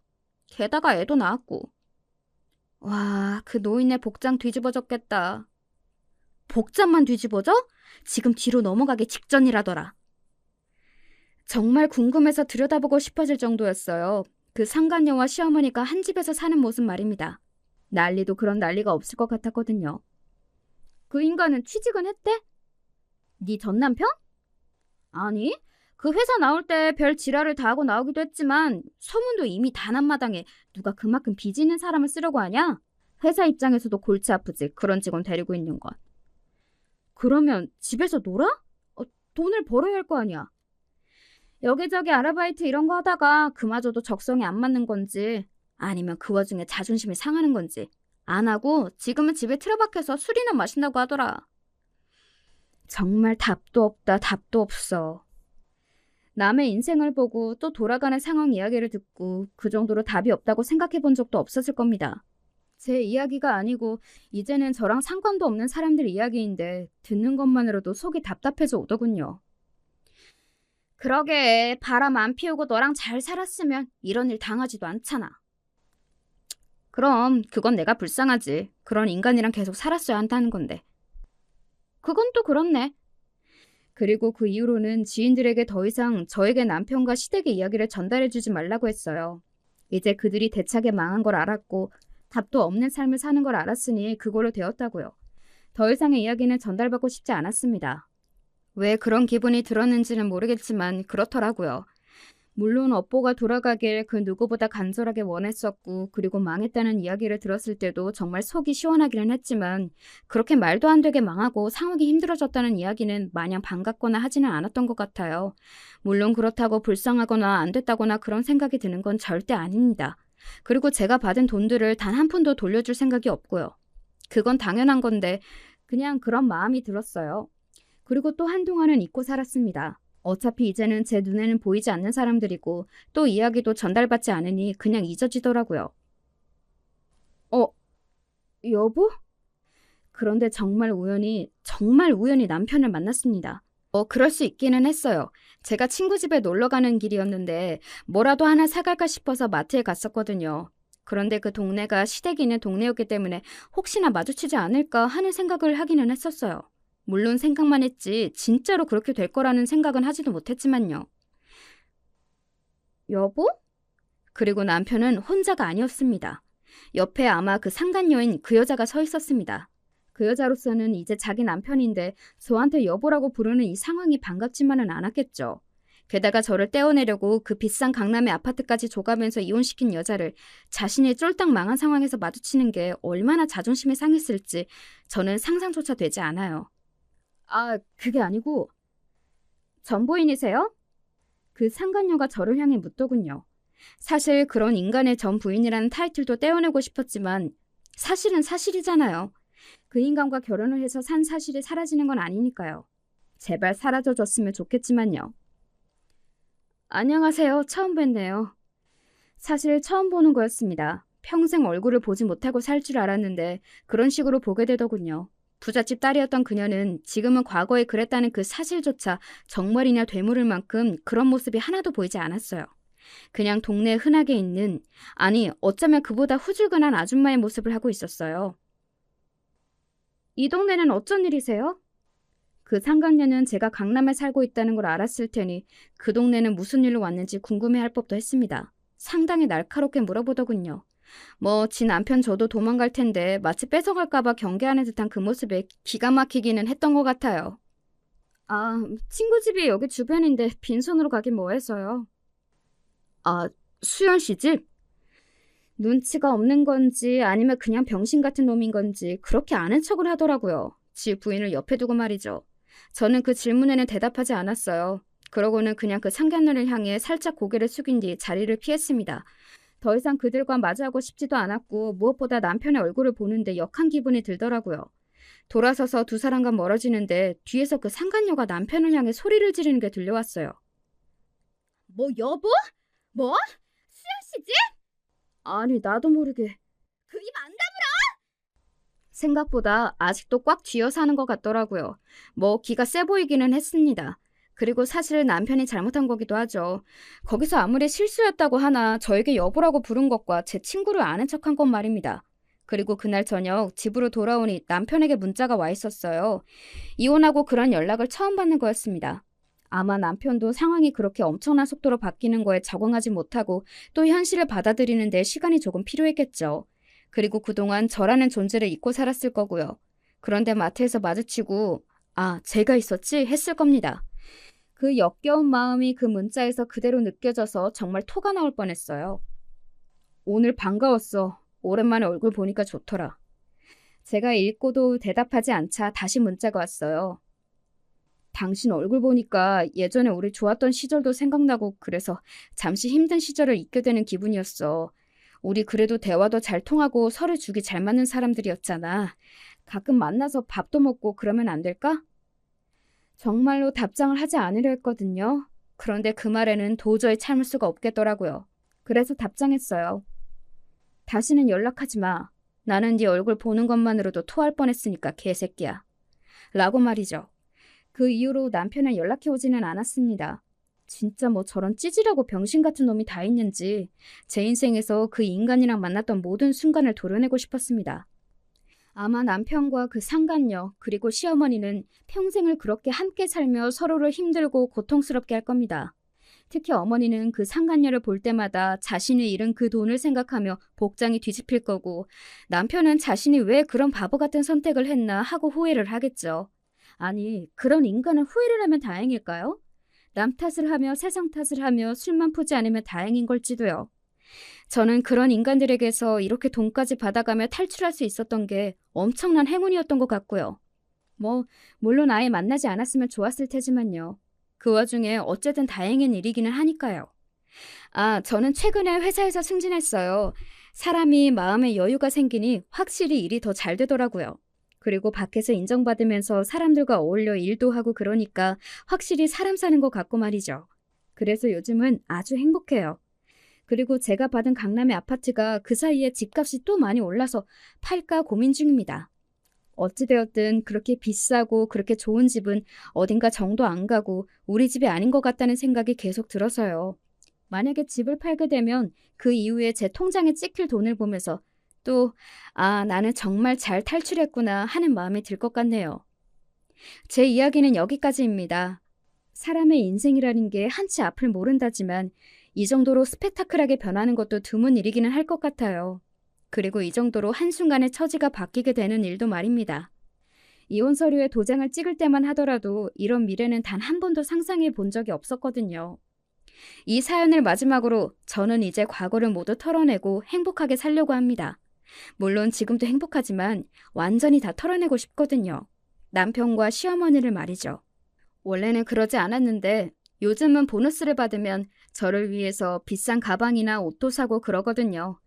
게다가 애도 낳았고. 와, 그 노인네 복장 뒤집어졌겠다. 복장만 뒤집어져? 지금 뒤로 넘어가기 직전이라더라. 정말 궁금해서 들여다보고 싶어질 정도였어요. 그 상간녀와 시어머니가 한 집에서 사는 모습 말입니다. 난리도 그런 난리가 없을 것 같았거든요. 그 인간은 취직은 했대? 네 전남편? 아니, 그 회사 나올 때 별 지랄을 다 하고 나오기도 했지만 소문도 이미 단 한마당에 누가 그만큼 빚 있는 사람을 쓰려고 하냐? 회사 입장에서도 골치 아프지, 그런 직원 데리고 있는 건. 그러면 집에서 놀아? 돈을 벌어야 할 거 아니야. 여기저기 아르바이트 이런 거 하다가 그마저도 적성에 안 맞는 건지 아니면 그 와중에 자존심이 상하는 건지 안 하고 지금은 집에 틀어박혀서 술이나 마신다고 하더라. 정말 답도 없다, 답도 없어. 남의 인생을 보고 또 돌아가는 상황 이야기를 듣고 그 정도로 답이 없다고 생각해 본 적도 없었을 겁니다. 제 이야기가 아니고 이제는 저랑 상관도 없는 사람들 이야기인데 듣는 것만으로도 속이 답답해져 오더군요. 그러게, 바람 안 피우고 너랑 잘 살았으면 이런 일 당하지도 않잖아. 그럼 그건 내가 불쌍하지. 그런 인간이랑 계속 살았어야 한다는 건데. 그건 또 그렇네. 그리고 그 이후로는 지인들에게 더 이상 저에게 남편과 시댁의 이야기를 전달해주지 말라고 했어요. 이제 그들이 대차게 망한 걸 알았고 답도 없는 삶을 사는 걸 알았으니 그걸로 되었다고요. 더 이상의 이야기는 전달받고 싶지 않았습니다. 왜 그런 기분이 들었는지는 모르겠지만 그렇더라고요. 물론 업보가 돌아가길 그 누구보다 간절하게 원했었고 그리고 망했다는 이야기를 들었을 때도 정말 속이 시원하기는 했지만 그렇게 말도 안 되게 망하고 상황이 힘들어졌다는 이야기는 마냥 반갑거나 하지는 않았던 것 같아요. 물론 그렇다고 불쌍하거나 안 됐다거나 그런 생각이 드는 건 절대 아닙니다. 그리고 제가 받은 돈들을 단 한 푼도 돌려줄 생각이 없고요. 그건 당연한 건데 그냥 그런 마음이 들었어요. 그리고 또 한동안은 잊고 살았습니다. 어차피 이제는 제 눈에는 보이지 않는 사람들이고 또 이야기도 전달받지 않으니 그냥 잊어지더라고요. 여보? 그런데 정말 우연히 남편을 만났습니다. 그럴 수 있기는 했어요. 제가 친구 집에 놀러 가는 길이었는데 뭐라도 하나 사갈까 싶어서 마트에 갔었거든요. 그런데 그 동네가 시댁이 있는 동네였기 때문에 혹시나 마주치지 않을까 하는 생각을 하기는 했었어요. 물론 생각만 했지 진짜로 그렇게 될 거라는 생각은 하지도 못했지만요. 여보? 그리고 남편은 혼자가 아니었습니다. 옆에 아마 그 상간녀인 그 여자가 서 있었습니다. 그 여자로서는 이제 자기 남편인데 저한테 여보라고 부르는 이 상황이 반갑지만은 않았겠죠. 게다가 저를 떼어내려고 그 비싼 강남의 아파트까지 줘가면서 이혼시킨 여자를 자신이 쫄딱 망한 상황에서 마주치는 게 얼마나 자존심이 상했을지 저는 상상조차 되지 않아요. 그게 아니고 전부인이세요? 그 상간녀가 저를 향해 묻더군요. 사실 그런 인간의 전 부인이라는 타이틀도 떼어내고 싶었지만 사실은 사실이잖아요. 그 인간과 결혼을 해서 산 사실이 사라지는 건 아니니까요. 제발 사라져줬으면 좋겠지만요. 안녕하세요. 처음 뵙네요. 사실 처음 보는 거였습니다. 평생 얼굴을 보지 못하고 살 줄 알았는데 그런 식으로 보게 되더군요. 부잣집 딸이었던 그녀는 지금은 과거에 그랬다는 그 사실조차 정말이냐 되물을 만큼 그런 모습이 하나도 보이지 않았어요. 그냥 동네에 흔하게 있는, 아니 어쩌면 그보다 후줄근한 아줌마의 모습을 하고 있었어요. 이 동네는 어쩐 일이세요? 그 상간녀는 제가 강남에 살고 있다는 걸 알았을 테니 그 동네는 무슨 일로 왔는지 궁금해할 법도 했습니다. 상당히 날카롭게 물어보더군요. 지 남편 저도 도망갈 텐데 마치 뺏어갈까봐 경계하는 듯한 그 모습에 기가 막히기는 했던 것 같아요. 친구 집이 여기 주변인데 빈손으로 가긴 뭐해서요. 수연 씨 집? 눈치가 없는 건지 아니면 그냥 병신 같은 놈인 건지 그렇게 아는 척을 하더라고요. 지 부인을 옆에 두고 말이죠. 저는 그 질문에는 대답하지 않았어요. 그러고는 그냥 그 상견례를 향해 살짝 고개를 숙인 뒤 자리를 피했습니다. 더 이상 그들과 마주하고 싶지도 않았고 무엇보다 남편의 얼굴을 보는데 역한 기분이 들더라고요. 돌아서서 두 사람과 멀어지는데 뒤에서 그 상간녀가 남편을 향해 소리를 지르는 게 들려왔어요. 여보? 수연 씨지? 아니 나도 모르게 그 입 안 다물어! 생각보다 아직도 꽉 쥐어서 하는 것 같더라고요. 기가 세 보이기는 했습니다. 그리고 사실 남편이 잘못한 거기도 하죠. 거기서 아무리 실수였다고 하나 저에게 여보라고 부른 것과 제 친구를 아는 척한 것 말입니다. 그리고 그날 저녁 집으로 돌아오니 남편에게 문자가 와 있었어요. 이혼하고 그런 연락을 처음 받는 거였습니다. 아마 남편도 상황이 그렇게 엄청난 속도로 바뀌는 거에 적응하지 못하고 또 현실을 받아들이는 데 시간이 조금 필요했겠죠. 그리고 그동안 저라는 존재를 잊고 살았을 거고요. 그런데 마트에서 마주치고 아, 제가 있었지? 했을 겁니다. 그 역겨운 마음이 그 문자에서 그대로 느껴져서 정말 토가 나올 뻔했어요. 오늘 반가웠어. 오랜만에 얼굴 보니까 좋더라. 제가 읽고도 대답하지 않자 다시 문자가 왔어요. 당신 얼굴 보니까 예전에 우리 좋았던 시절도 생각나고 그래서 잠시 힘든 시절을 잊게 되는 기분이었어. 우리 그래도 대화도 잘 통하고 서로 죽이 잘 맞는 사람들이었잖아. 가끔 만나서 밥도 먹고 그러면 안 될까? 정말로 답장을 하지 않으려 했거든요. 그런데 그 말에는 도저히 참을 수가 없겠더라고요. 그래서 답장했어요. 다시는 연락하지 마. 나는 네 얼굴 보는 것만으로도 토할 뻔했으니까 개새끼야. 라고 말이죠. 그 이후로 남편은 연락해 오지는 않았습니다. 진짜 뭐 저런 찌질하고 병신 같은 놈이 다 있는지 제 인생에서 그 인간이랑 만났던 모든 순간을 도려내고 싶었습니다. 아마 남편과 그 상간녀 그리고 시어머니는 평생을 그렇게 함께 살며 서로를 힘들고 고통스럽게 할 겁니다. 특히 어머니는 그 상간녀를 볼 때마다 자신이 잃은 그 돈을 생각하며 복장이 뒤집힐 거고 남편은 자신이 왜 그런 바보 같은 선택을 했나 하고 후회를 하겠죠. 아니, 그런 인간은 후회를 하면 다행일까요? 남 탓을 하며 세상 탓을 하며 술만 푸지 않으면 다행인 걸지도요. 저는 그런 인간들에게서 이렇게 돈까지 받아가며 탈출할 수 있었던 게 엄청난 행운이었던 것 같고요. 물론 아예 만나지 않았으면 좋았을 테지만요. 그 와중에 어쨌든 다행인 일이기는 하니까요. 아, 저는 최근에 회사에서 승진했어요. 사람이 마음에 여유가 생기니 확실히 일이 더 잘 되더라고요. 그리고 밖에서 인정받으면서 사람들과 어울려 일도 하고 그러니까 확실히 사람 사는 것 같고 말이죠. 그래서 요즘은 아주 행복해요. 그리고 제가 받은 강남의 아파트가 그 사이에 집값이 또 많이 올라서 팔까 고민 중입니다. 어찌되었든 그렇게 비싸고 그렇게 좋은 집은 어딘가 정도 안 가고 우리 집이 아닌 것 같다는 생각이 계속 들어서요. 만약에 집을 팔게 되면 그 이후에 제 통장에 찍힐 돈을 보면서 또, 아, 나는 정말 잘 탈출했구나 하는 마음이 들 것 같네요. 제 이야기는 여기까지입니다. 사람의 인생이라는 게 한치 앞을 모른다지만 이 정도로 스펙타클하게 변하는 것도 드문 일이기는 할 것 같아요. 그리고 이 정도로 한순간에 처지가 바뀌게 되는 일도 말입니다. 이혼 서류에 도장을 찍을 때만 하더라도 이런 미래는 단 한 번도 상상해 본 적이 없었거든요. 이 사연을 마지막으로 저는 이제 과거를 모두 털어내고 행복하게 살려고 합니다. 물론 지금도 행복하지만 완전히 다 털어내고 싶거든요. 남편과 시어머니를 말이죠. 원래는 그러지 않았는데 요즘은 보너스를 받으면 저를 위해서 비싼 가방이나 옷도 사고 그러거든요.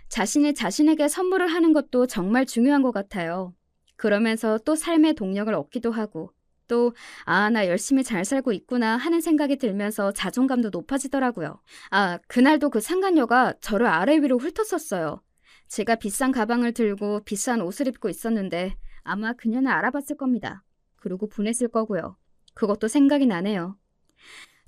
자신이 자신에게 선물을 하는 것도 정말 중요한 것 같아요. 그러면서 또 삶의 동력을 얻기도 하고 또 아, 나 열심히 잘 살고 있구나 하는 생각이 들면서 자존감도 높아지더라고요. 아, 그날도 그 상간녀가 저를 아래 위로 훑었었어요. 제가 비싼 가방을 들고 비싼 옷을 입고 있었는데 아마 그녀는 알아봤을 겁니다. 그리고 분했을 거고요. 그것도 생각이 나네요.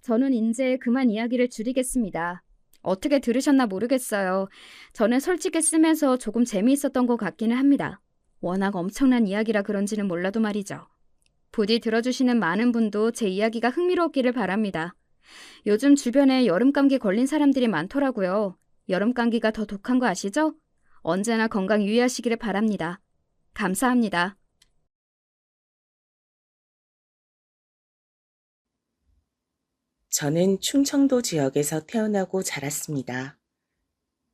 저는 이제 그만 이야기를 줄이겠습니다. 어떻게 들으셨나 모르겠어요. 저는 솔직히 쓰면서 조금 재미있었던 것 같기는 합니다. 워낙 엄청난 이야기라 그런지는 몰라도 말이죠. 부디 들어주시는 많은 분도 제 이야기가 흥미로웠기를 바랍니다. 요즘 주변에 여름 감기 걸린 사람들이 많더라고요. 여름 감기가 더 독한 거 아시죠? 언제나 건강 유의하시기를 바랍니다. 감사합니다. 저는 충청도 지역에서 태어나고 자랐습니다.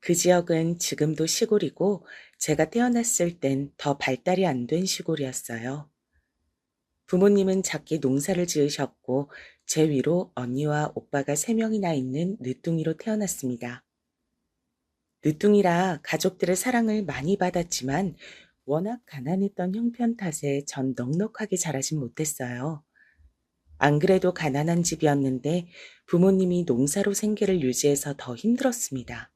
그 지역은 지금도 시골이고 제가 태어났을 땐 더 발달이 안 된 시골이었어요. 부모님은 작게 농사를 지으셨고 제 위로 언니와 오빠가 3명이나 있는 늦둥이로 태어났습니다. 늦둥이라 가족들의 사랑을 많이 받았지만 워낙 가난했던 형편 탓에 전 넉넉하게 자라진 못했어요. 안 그래도 가난한 집이었는데 부모님이 농사로 생계를 유지해서 더 힘들었습니다.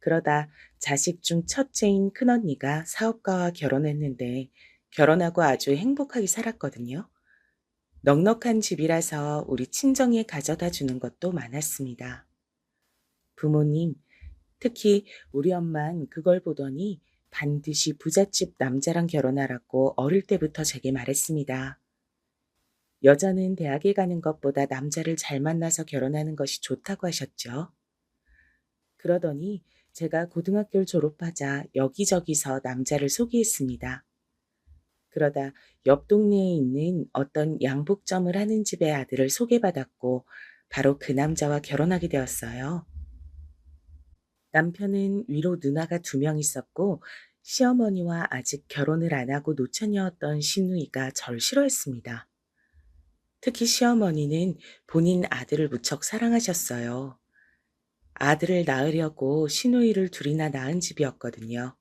그러다 자식 중 첫째인 큰언니가 사업가와 결혼했는데 결혼하고 아주 행복하게 살았거든요. 넉넉한 집이라서 우리 친정에 가져다 주는 것도 많았습니다. 부모님, 특히 우리 엄만 그걸 보더니 반드시 부잣집 남자랑 결혼하라고 어릴 때부터 제게 말했습니다. 여자는 대학에 가는 것보다 남자를 잘 만나서 결혼하는 것이 좋다고 하셨죠. 그러더니 제가 고등학교를 졸업하자 여기저기서 남자를 소개했습니다. 그러다 옆 동네에 있는 어떤 양복점을 하는 집의 아들을 소개받았고 바로 그 남자와 결혼하게 되었어요. 남편은 위로 누나가 2명 있었고 시어머니와 아직 결혼을 안 하고 노처녀였던 시누이가 절 싫어했습니다. 특히 시어머니는 본인 아들을 무척 사랑하셨어요. 아들을 낳으려고 시누이를 2이나 낳은 집이었거든요.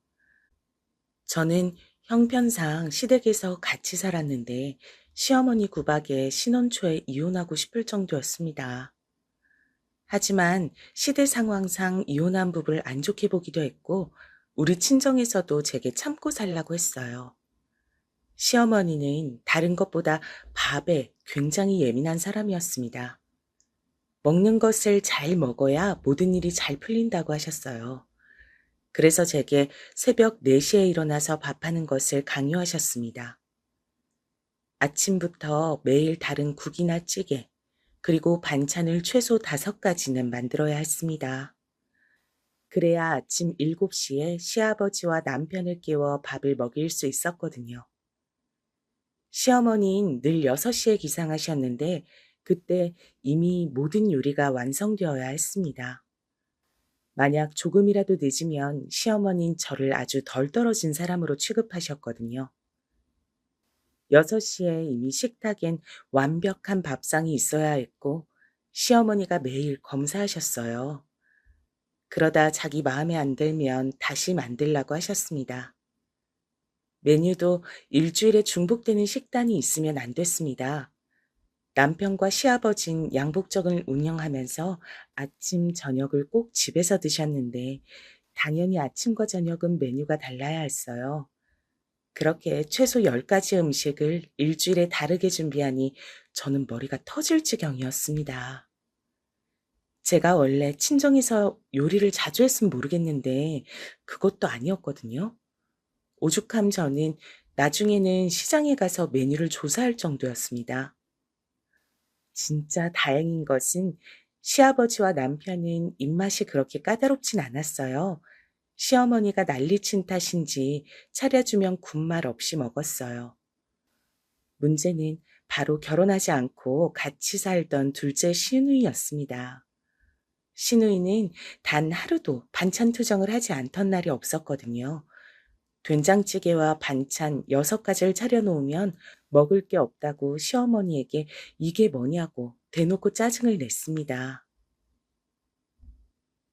저는 형편상 시댁에서 같이 살았는데 시어머니 구박에 신혼 초에 이혼하고 싶을 정도였습니다. 하지만 시대 상황상 이혼한 부부를 안 좋게 보기도 했고 우리 친정에서도 제게 참고 살라고 했어요. 시어머니는 다른 것보다 밥에 굉장히 예민한 사람이었습니다. 먹는 것을 잘 먹어야 모든 일이 잘 풀린다고 하셨어요. 그래서 제게 새벽 4시에 일어나서 밥하는 것을 강요하셨습니다. 아침부터 매일 다른 국이나 찌개, 그리고 반찬을 최소 5가지는 만들어야 했습니다. 그래야 아침 7시에 시아버지와 남편을 깨워 밥을 먹일 수 있었거든요. 시어머니는 늘 6시에 기상하셨는데 그때 이미 모든 요리가 완성되어야 했습니다. 만약 조금이라도 늦으면 시어머니는 저를 아주 덜 떨어진 사람으로 취급하셨거든요. 6시에 이미 식탁엔 완벽한 밥상이 있어야 했고 시어머니가 매일 검사하셨어요. 그러다 자기 마음에 안 들면 다시 만들라고 하셨습니다. 메뉴도 일주일에 중복되는 식단이 있으면 안 됐습니다. 남편과 시아버진 양복적을 운영하면서 아침, 저녁을 꼭 집에서 드셨는데 당연히 아침과 저녁은 메뉴가 달라야 했어요. 그렇게 최소 10가지 음식을 일주일에 다르게 준비하니 저는 머리가 터질 지경이었습니다. 제가 원래 친정에서 요리를 자주 했으면 모르겠는데 그것도 아니었거든요. 오죽하면 저는 나중에는 시장에 가서 메뉴를 조사할 정도였습니다. 진짜 다행인 것은 시아버지와 남편은 입맛이 그렇게 까다롭진 않았어요. 시어머니가 난리친 탓인지 차려주면 군말 없이 먹었어요. 문제는 바로 결혼하지 않고 같이 살던 둘째 시누이였습니다. 시누이는 단 하루도 반찬 투정을 하지 않던 날이 없었거든요. 된장찌개와 반찬 6가지를 차려놓으면 먹을 게 없다고 시어머니에게 이게 뭐냐고 대놓고 짜증을 냈습니다.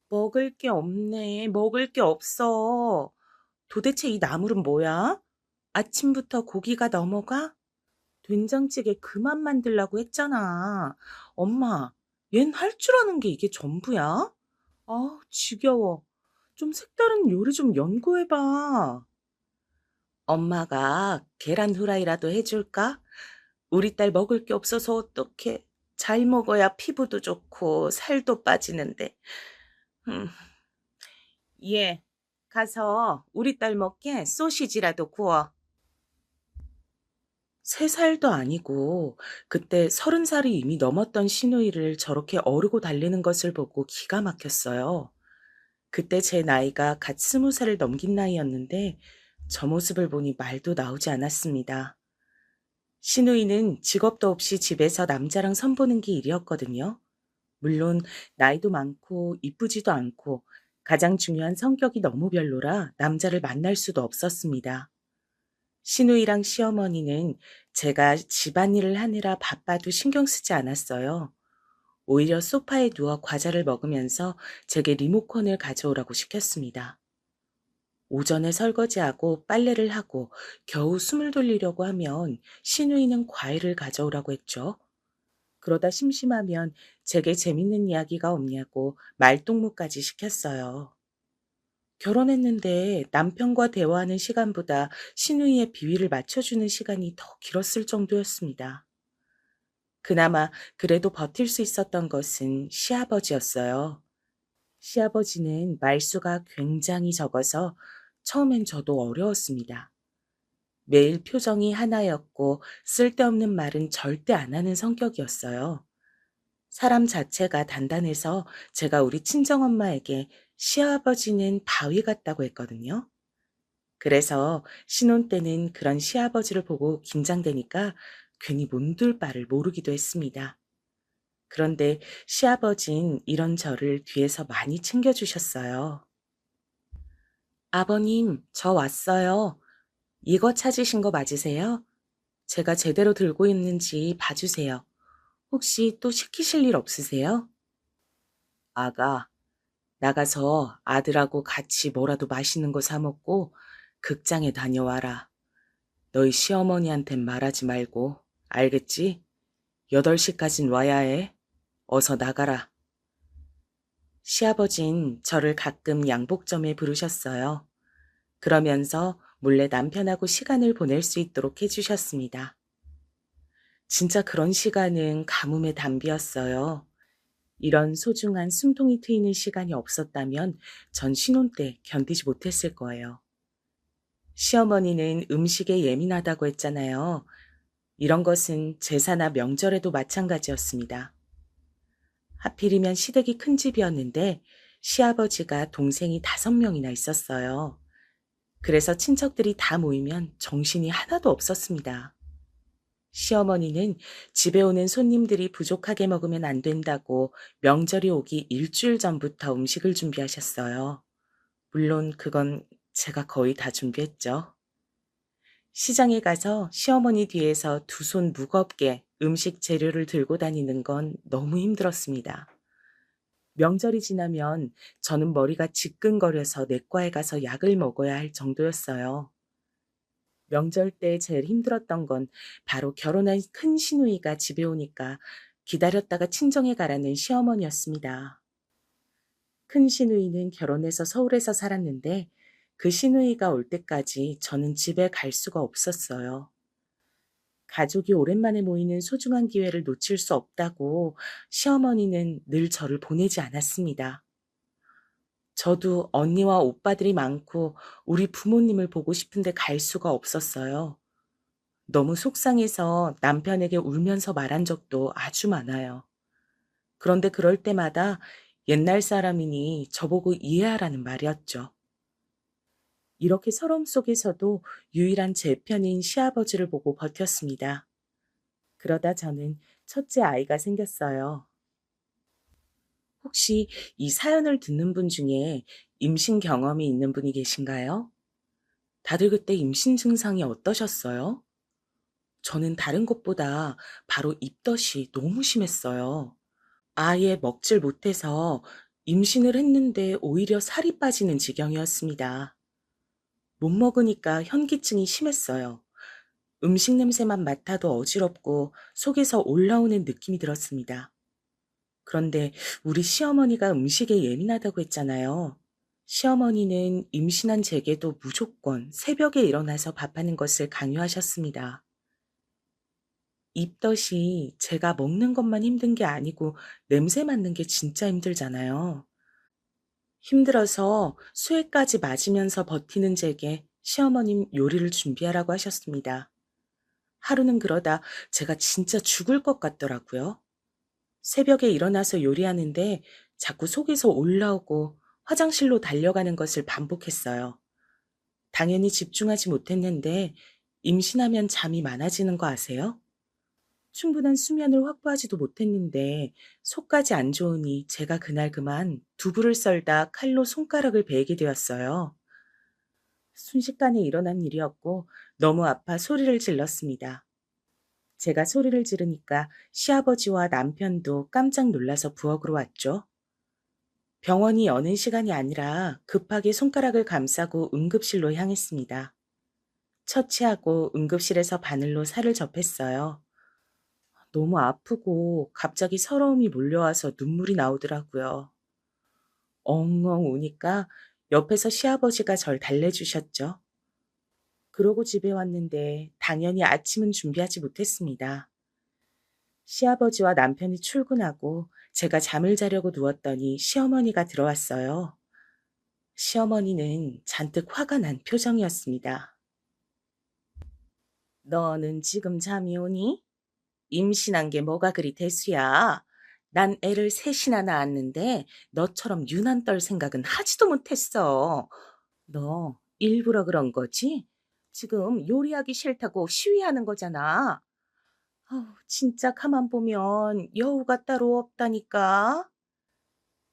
먹을 게 없네. 먹을 게 없어. 도대체 이 나물은 뭐야? 아침부터 고기가 넘어가? 된장찌개 그만 만들라고 했잖아. 엄마, 얜 할 줄 아는 게 이게 전부야? 아, 지겨워. 좀 색다른 요리 좀 연구해봐. 엄마가 계란 후라이라도 해줄까? 우리 딸 먹을 게 없어서 어떡해. 잘 먹어야 피부도 좋고 살도 빠지는데. 음, 예, 가서 우리 딸 먹게 소시지라도 구워. 3살도 아니고 그때 30살이 이미 넘었던 시누이를 저렇게 어르고 달리는 것을 보고 기가 막혔어요. 그때 제 나이가 갓 20살을 넘긴 나이였는데 저 모습을 보니 말도 나오지 않았습니다. 시누이는 직업도 없이 집에서 남자랑 선보는 게 일이었거든요. 물론 나이도 많고 이쁘지도 않고 가장 중요한 성격이 너무 별로라 남자를 만날 수도 없었습니다. 시누이랑 시어머니는 제가 집안일을 하느라 바빠도 신경 쓰지 않았어요. 오히려 소파에 누워 과자를 먹으면서 제게 리모컨을 가져오라고 시켰습니다. 오전에 설거지하고 빨래를 하고 겨우 숨을 돌리려고 하면 시누이는 과일을 가져오라고 했죠. 그러다 심심하면 제게 재밌는 이야기가 없냐고 말동무까지 시켰어요. 결혼했는데 남편과 대화하는 시간보다 시누이의 비위를 맞춰주는 시간이 더 길었을 정도였습니다. 그나마 그래도 버틸 수 있었던 것은 시아버지였어요. 시아버지는 말수가 굉장히 적어서 처음엔 저도 어려웠습니다. 매일 표정이 하나였고 쓸데없는 말은 절대 안 하는 성격이었어요. 사람 자체가 단단해서 제가 우리 친정엄마에게 시아버지는 바위 같다고 했거든요. 그래서 신혼 때는 그런 시아버지를 보고 긴장되니까 괜히 몸둘 바를 모르기도 했습니다. 그런데 시아버진 이런 저를 뒤에서 많이 챙겨주셨어요. 아버님, 저 왔어요. 이거 찾으신 거 맞으세요? 제가 제대로 들고 있는지 봐주세요. 혹시 또 시키실 일 없으세요? 아가, 나가서 아들하고 같이 뭐라도 맛있는 거 사 먹고 극장에 다녀와라. 너희 시어머니한텐 말하지 말고, 알겠지? 8시까진 와야 해. 어서 나가라. 시아버진 저를 가끔 양복점에 부르셨어요. 그러면서 몰래 남편하고 시간을 보낼 수 있도록 해주셨습니다. 진짜 그런 시간은 가뭄의 단비였어요. 이런 소중한 숨통이 트이는 시간이 없었다면 전 신혼 때 견디지 못했을 거예요. 시어머니는 음식에 예민하다고 했잖아요. 이런 것은 제사나 명절에도 마찬가지였습니다. 하필이면 시댁이 큰 집이었는데 시아버지가 동생이 5명이나 있었어요. 그래서 친척들이 다 모이면 정신이 하나도 없었습니다. 시어머니는 집에 오는 손님들이 부족하게 먹으면 안 된다고 명절이 오기 일주일 전부터 음식을 준비하셨어요. 물론 그건 제가 거의 다 준비했죠. 시장에 가서 시어머니 뒤에서 2손 무겁게 음식 재료를 들고 다니는 건 너무 힘들었습니다. 명절이 지나면 저는 머리가 지끈거려서 내과에 가서 약을 먹어야 할 정도였어요. 명절 때 제일 힘들었던 건 바로 결혼한 큰 시누이가 집에 오니까 기다렸다가 친정에 가라는 시어머니였습니다. 큰 시누이는 결혼해서 서울에서 살았는데 그 시누이가 올 때까지 저는 집에 갈 수가 없었어요. 가족이 오랜만에 모이는 소중한 기회를 놓칠 수 없다고 시어머니는 늘 저를 보내지 않았습니다. 저도 언니와 오빠들이 많고 우리 부모님을 보고 싶은데 갈 수가 없었어요. 너무 속상해서 남편에게 울면서 말한 적도 아주 많아요. 그런데 그럴 때마다 옛날 사람이니 저보고 이해하라는 말이었죠. 이렇게 서러움 속에서도 유일한 제 편인 시아버지를 보고 버텼습니다. 그러다 저는 첫째 아이가 생겼어요. 혹시 이 사연을 듣는 분 중에 임신 경험이 있는 분이 계신가요? 다들 그때 임신 증상이 어떠셨어요? 저는 다른 것보다 바로 입덧이 너무 심했어요. 아예 먹질 못해서 임신을 했는데 오히려 살이 빠지는 지경이었습니다. 못 먹으니까 현기증이 심했어요. 음식 냄새만 맡아도 어지럽고 속에서 올라오는 느낌이 들었습니다. 그런데 우리 시어머니가 음식에 예민하다고 했잖아요. 시어머니는 임신한 제게도 무조건 새벽에 일어나서 밥하는 것을 강요하셨습니다. 입덧이 제가 먹는 것만 힘든 게 아니고 냄새 맡는 게 진짜 힘들잖아요. 힘들어서 수액까지 맞으면서 버티는 제게 시어머님 요리를 준비하라고 하셨습니다. 하루는 그러다 제가 진짜 죽을 것 같더라고요. 새벽에 일어나서 요리하는데 자꾸 속에서 올라오고 화장실로 달려가는 것을 반복했어요. 당연히 집중하지 못했는데 임신하면 잠이 많아지는 거 아세요? 충분한 수면을 확보하지도 못했는데 속까지 안 좋으니 제가 그날 그만 두부를 썰다 칼로 손가락을 베게 되었어요. 순식간에 일어난 일이었고 너무 아파 소리를 질렀습니다. 제가 소리를 지르니까 시아버지와 남편도 깜짝 놀라서 부엌으로 왔죠. 병원이 여는 시간이 아니라 급하게 손가락을 감싸고 응급실로 향했습니다. 처치하고 응급실에서 바늘로 살을 접했어요. 너무 아프고 갑자기 서러움이 몰려와서 눈물이 나오더라고요. 엉엉 우니까 옆에서 시아버지가 절 달래주셨죠. 그러고 집에 왔는데 당연히 아침은 준비하지 못했습니다. 시아버지와 남편이 출근하고 제가 잠을 자려고 누웠더니 시어머니가 들어왔어요. 시어머니는 잔뜩 화가 난 표정이었습니다. 너는 지금 잠이 오니? 임신한 게 뭐가 그리 대수야? 난 애를 셋이나 낳았는데 너처럼 유난 떨 생각은 하지도 못했어. 너 일부러 그런 거지? 지금 요리하기 싫다고 시위하는 거잖아. 아우, 진짜 가만 보면 여우가 따로 없다니까.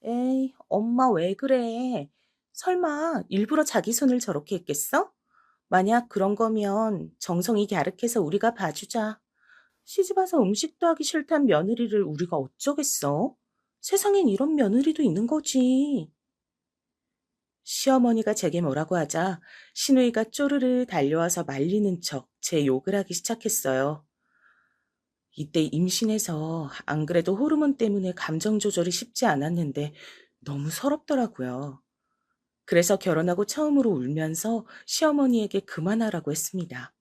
에이, 엄마 왜 그래? 설마 일부러 자기 손을 저렇게 했겠어? 만약 그런 거면 정성이 갸륵해서 우리가 봐주자. 시집 와서 음식도 하기 싫단 며느리를 우리가 어쩌겠어? 세상엔 이런 며느리도 있는 거지. 시어머니가 제게 뭐라고 하자 시누이가 쪼르르 달려와서 말리는 척 제 욕을 하기 시작했어요. 이때 임신해서 안 그래도 호르몬 때문에 감정 조절이 쉽지 않았는데 너무 서럽더라고요. 그래서 결혼하고 처음으로 울면서 시어머니에게 그만하라고 했습니다.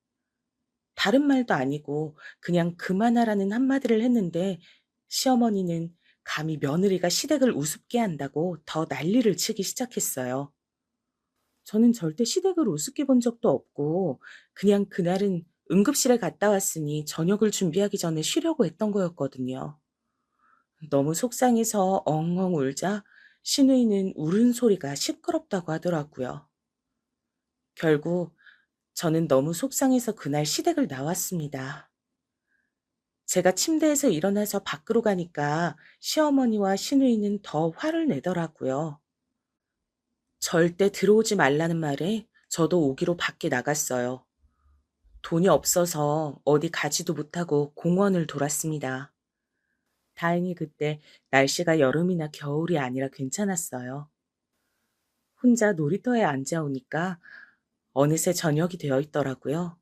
다른 말도 아니고 그냥 그만하라는 한마디를 했는데 시어머니는 감히 며느리가 시댁을 우습게 한다고 더 난리를 치기 시작했어요. 저는 절대 시댁을 우습게 본 적도 없고 그냥 그날은 응급실에 갔다 왔으니 저녁을 준비하기 전에 쉬려고 했던 거였거든요. 너무 속상해서 엉엉 울자 시누이는 울은 소리가 시끄럽다고 하더라고요. 결국 저는 너무 속상해서 그날 시댁을 나왔습니다. 제가 침대에서 일어나서 밖으로 가니까 시어머니와 시누이는 더 화를 내더라고요. 절대 들어오지 말라는 말에 저도 오기로 밖에 나갔어요. 돈이 없어서 어디 가지도 못하고 공원을 돌았습니다. 다행히 그때 날씨가 여름이나 겨울이 아니라 괜찮았어요. 혼자 놀이터에 앉아 오니까 어느새 저녁이 되어 있더라고요.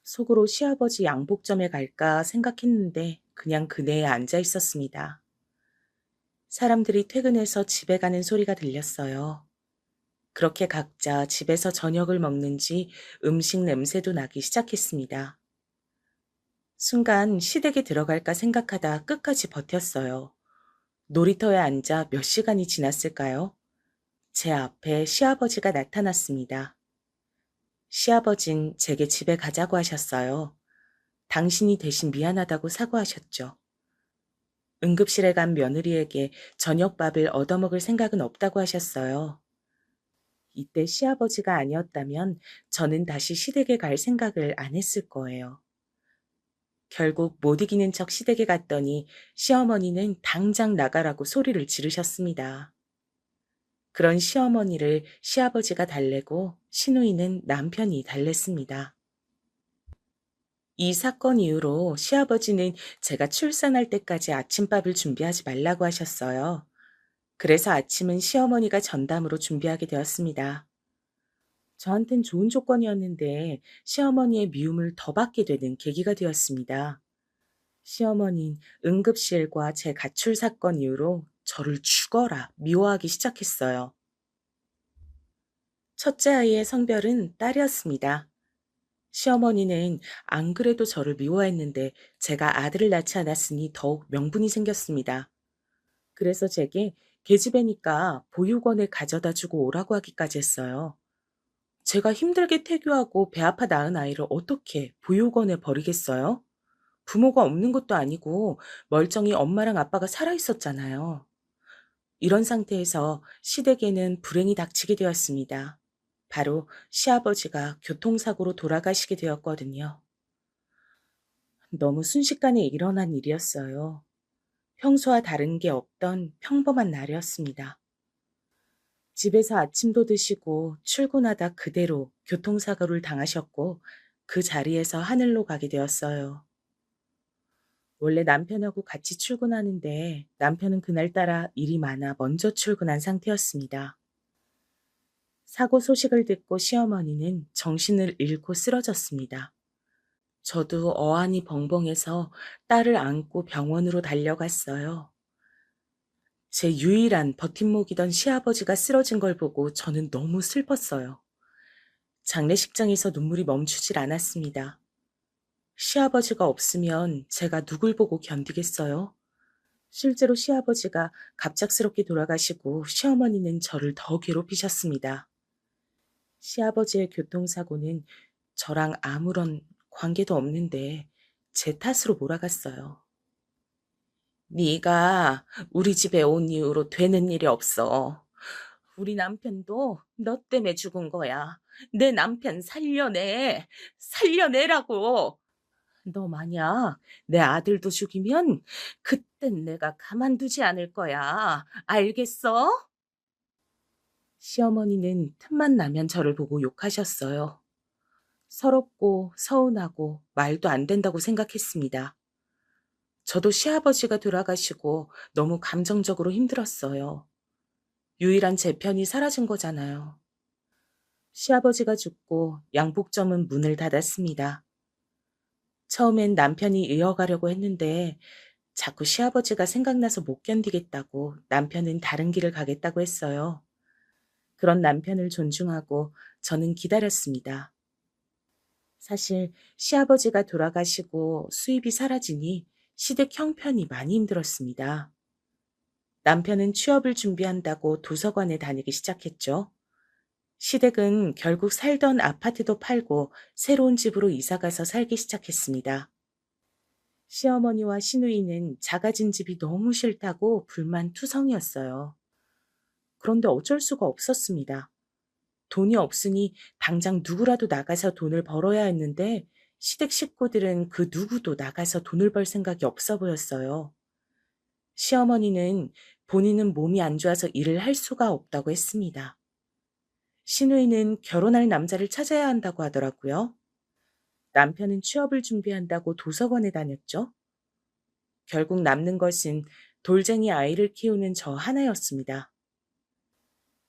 속으로 시아버지 양복점에 갈까 생각했는데 그냥 그네에 앉아 있었습니다. 사람들이 퇴근해서 집에 가는 소리가 들렸어요. 그렇게 각자 집에서 저녁을 먹는지 음식 냄새도 나기 시작했습니다. 순간 시댁에 들어갈까 생각하다 끝까지 버텼어요. 놀이터에 앉아 몇 시간이 지났을까요? 제 앞에 시아버지가 나타났습니다. 시아버진 제게 집에 가자고 하셨어요. 당신이 대신 미안하다고 사과하셨죠. 응급실에 간 며느리에게 저녁밥을 얻어먹을 생각은 없다고 하셨어요. 이때 시아버지가 아니었다면 저는 다시 시댁에 갈 생각을 안 했을 거예요. 결국 못 이기는 척 시댁에 갔더니 시어머니는 당장 나가라고 소리를 지르셨습니다. 그런 시어머니를 시아버지가 달래고 시누이는 남편이 달랬습니다. 이 사건 이후로 시아버지는 제가 출산할 때까지 아침밥을 준비하지 말라고 하셨어요. 그래서 아침은 시어머니가 전담으로 준비하게 되었습니다. 저한텐 좋은 조건이었는데 시어머니의 미움을 더 받게 되는 계기가 되었습니다. 시어머니는 응급실과 제 가출 사건 이후로 저를 죽어라 미워하기 시작했어요. 첫째 아이의 성별은 딸이었습니다. 시어머니는 안 그래도 저를 미워했는데 제가 아들을 낳지 않았으니 더욱 명분이 생겼습니다. 그래서 제게 계집애니까 보육원에 가져다 주고 오라고 하기까지 했어요. 제가 힘들게 태교하고 배 아파 낳은 아이를 어떻게 보육원에 버리겠어요? 부모가 없는 것도 아니고 멀쩡히 엄마랑 아빠가 살아 있었잖아요. 이런 상태에서 시댁에는 불행이 닥치게 되었습니다. 바로 시아버지가 교통사고로 돌아가시게 되었거든요. 너무 순식간에 일어난 일이었어요. 평소와 다른 게 없던 평범한 날이었습니다. 집에서 아침도 드시고 출근하다 그대로 교통사고를 당하셨고 그 자리에서 하늘로 가게 되었어요. 원래 남편하고 같이 출근하는데 남편은 그날따라 일이 많아 먼저 출근한 상태였습니다. 사고 소식을 듣고 시어머니는 정신을 잃고 쓰러졌습니다. 저도 어안이 벙벙해서 딸을 안고 병원으로 달려갔어요. 제 유일한 버팀목이던 시아버지가 쓰러진 걸 보고 저는 너무 슬펐어요. 장례식장에서 눈물이 멈추질 않았습니다. 시아버지가 없으면 제가 누굴 보고 견디겠어요? 실제로 시아버지가 갑작스럽게 돌아가시고 시어머니는 저를 더 괴롭히셨습니다. 시아버지의 교통사고는 저랑 아무런 관계도 없는데 제 탓으로 몰아갔어요. 네가 우리 집에 온 이후로 되는 일이 없어. 우리 남편도 너 때문에 죽은 거야. 내 남편 살려내. 살려내라고. 너 만약 내 아들도 죽이면 그땐 내가 가만두지 않을 거야. 알겠어? 시어머니는 틈만 나면 저를 보고 욕하셨어요. 서럽고 서운하고 말도 안 된다고 생각했습니다. 저도 시아버지가 돌아가시고 너무 감정적으로 힘들었어요. 유일한 제 편이 사라진 거잖아요. 시아버지가 죽고 양복점은 문을 닫았습니다. 처음엔 남편이 이어가려고 했는데 자꾸 시아버지가 생각나서 못 견디겠다고 남편은 다른 길을 가겠다고 했어요. 그런 남편을 존중하고 저는 기다렸습니다. 사실 시아버지가 돌아가시고 수입이 사라지니 시댁 형편이 많이 힘들었습니다. 남편은 취업을 준비한다고 도서관에 다니기 시작했죠. 시댁은 결국 살던 아파트도 팔고 새로운 집으로 이사가서 살기 시작했습니다. 시어머니와 시누이는 작아진 집이 너무 싫다고 불만투성이었어요. 그런데 어쩔 수가 없었습니다. 돈이 없으니 당장 누구라도 나가서 돈을 벌어야 했는데 시댁 식구들은 그 누구도 나가서 돈을 벌 생각이 없어 보였어요. 시어머니는 본인은 몸이 안 좋아서 일을 할 수가 없다고 했습니다. 시누이는 결혼할 남자를 찾아야 한다고 하더라고요. 남편은 취업을 준비한다고 도서관에 다녔죠. 결국 남는 것은 돌쟁이 아이를 키우는 저 하나였습니다.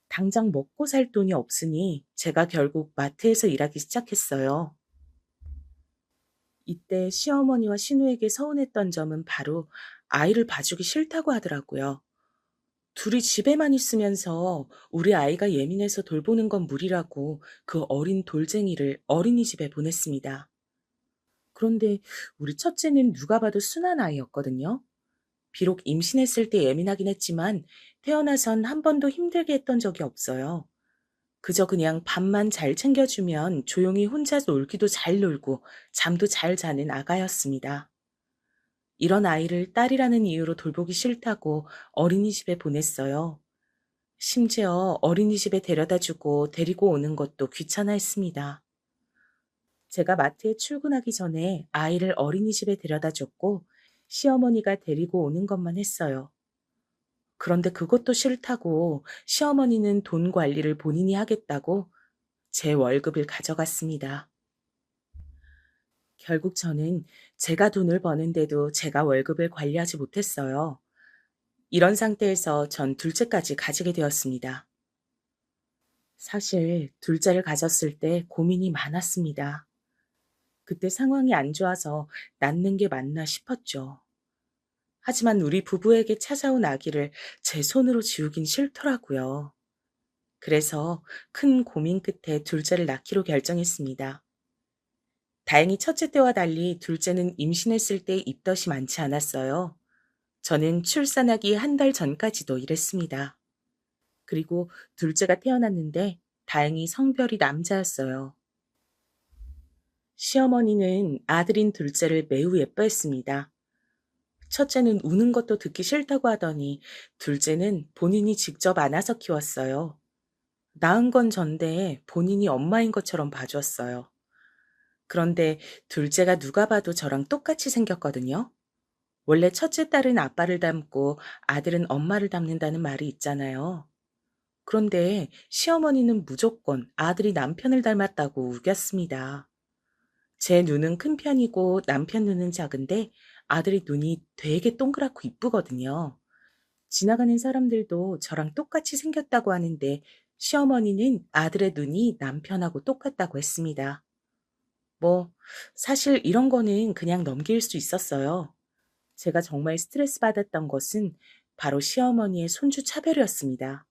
당장 먹고 살 돈이 없으니 제가 결국 마트에서 일하기 시작했어요. 이때 시어머니와 신우에게 서운했던 점은 바로 아이를 봐주기 싫다고 하더라고요. 둘이 집에만 있으면서 우리 아이가 예민해서 돌보는 건 무리라고 그 어린 돌쟁이를 어린이집에 보냈습니다. 그런데 우리 첫째는 누가 봐도 순한 아이였거든요. 비록 임신했을 때 예민하긴 했지만 태어나선 한 번도 힘들게 했던 적이 없어요. 그저 그냥 밥만 잘 챙겨주면 조용히 혼자 놀기도 잘 놀고 잠도 잘 자는 아가였습니다. 이런 아이를 딸이라는 이유로 돌보기 싫다고 어린이집에 보냈어요. 심지어 어린이집에 데려다 주고 데리고 오는 것도 귀찮아했습니다. 제가 마트에 출근하기 전에 아이를 어린이집에 데려다 줬고 시어머니가 데리고 오는 것만 했어요. 그런데 그것도 싫다고 시어머니는 돈 관리를 본인이 하겠다고 제 월급을 가져갔습니다. 결국 저는 제가 돈을 버는데도 제가 월급을 관리하지 못했어요. 이런 상태에서 전 둘째까지 가지게 되었습니다. 사실 둘째를 가졌을 때 고민이 많았습니다. 그때 상황이 안 좋아서 낳는 게 맞나 싶었죠. 하지만 우리 부부에게 찾아온 아기를 제 손으로 지우긴 싫더라고요. 그래서 큰 고민 끝에 둘째를 낳기로 결정했습니다. 다행히 첫째 때와 달리 둘째는 임신했을 때 입덧이 많지 않았어요. 저는 출산하기 한 달 전까지도 일했습니다. 그리고 둘째가 태어났는데 다행히 성별이 남자였어요. 시어머니는 아들인 둘째를 매우 예뻐했습니다. 첫째는 우는 것도 듣기 싫다고 하더니 둘째는 본인이 직접 안아서 키웠어요. 낳은 건 전데 본인이 엄마인 것처럼 봐줬어요. 그런데 둘째가 누가 봐도 저랑 똑같이 생겼거든요. 원래 첫째 딸은 아빠를 닮고 아들은 엄마를 닮는다는 말이 있잖아요. 그런데 시어머니는 무조건 아들이 남편을 닮았다고 우겼습니다. 제 눈은 큰 편이고 남편 눈은 작은데 아들이 눈이 되게 동그랗고 이쁘거든요. 지나가는 사람들도 저랑 똑같이 생겼다고 하는데 시어머니는 아들의 눈이 남편하고 똑같다고 했습니다. 뭐, 사실 이런 거는 그냥 넘길 수 있었어요. 제가 정말 스트레스 받았던 것은 바로 시어머니의 손주 차별이었습니다.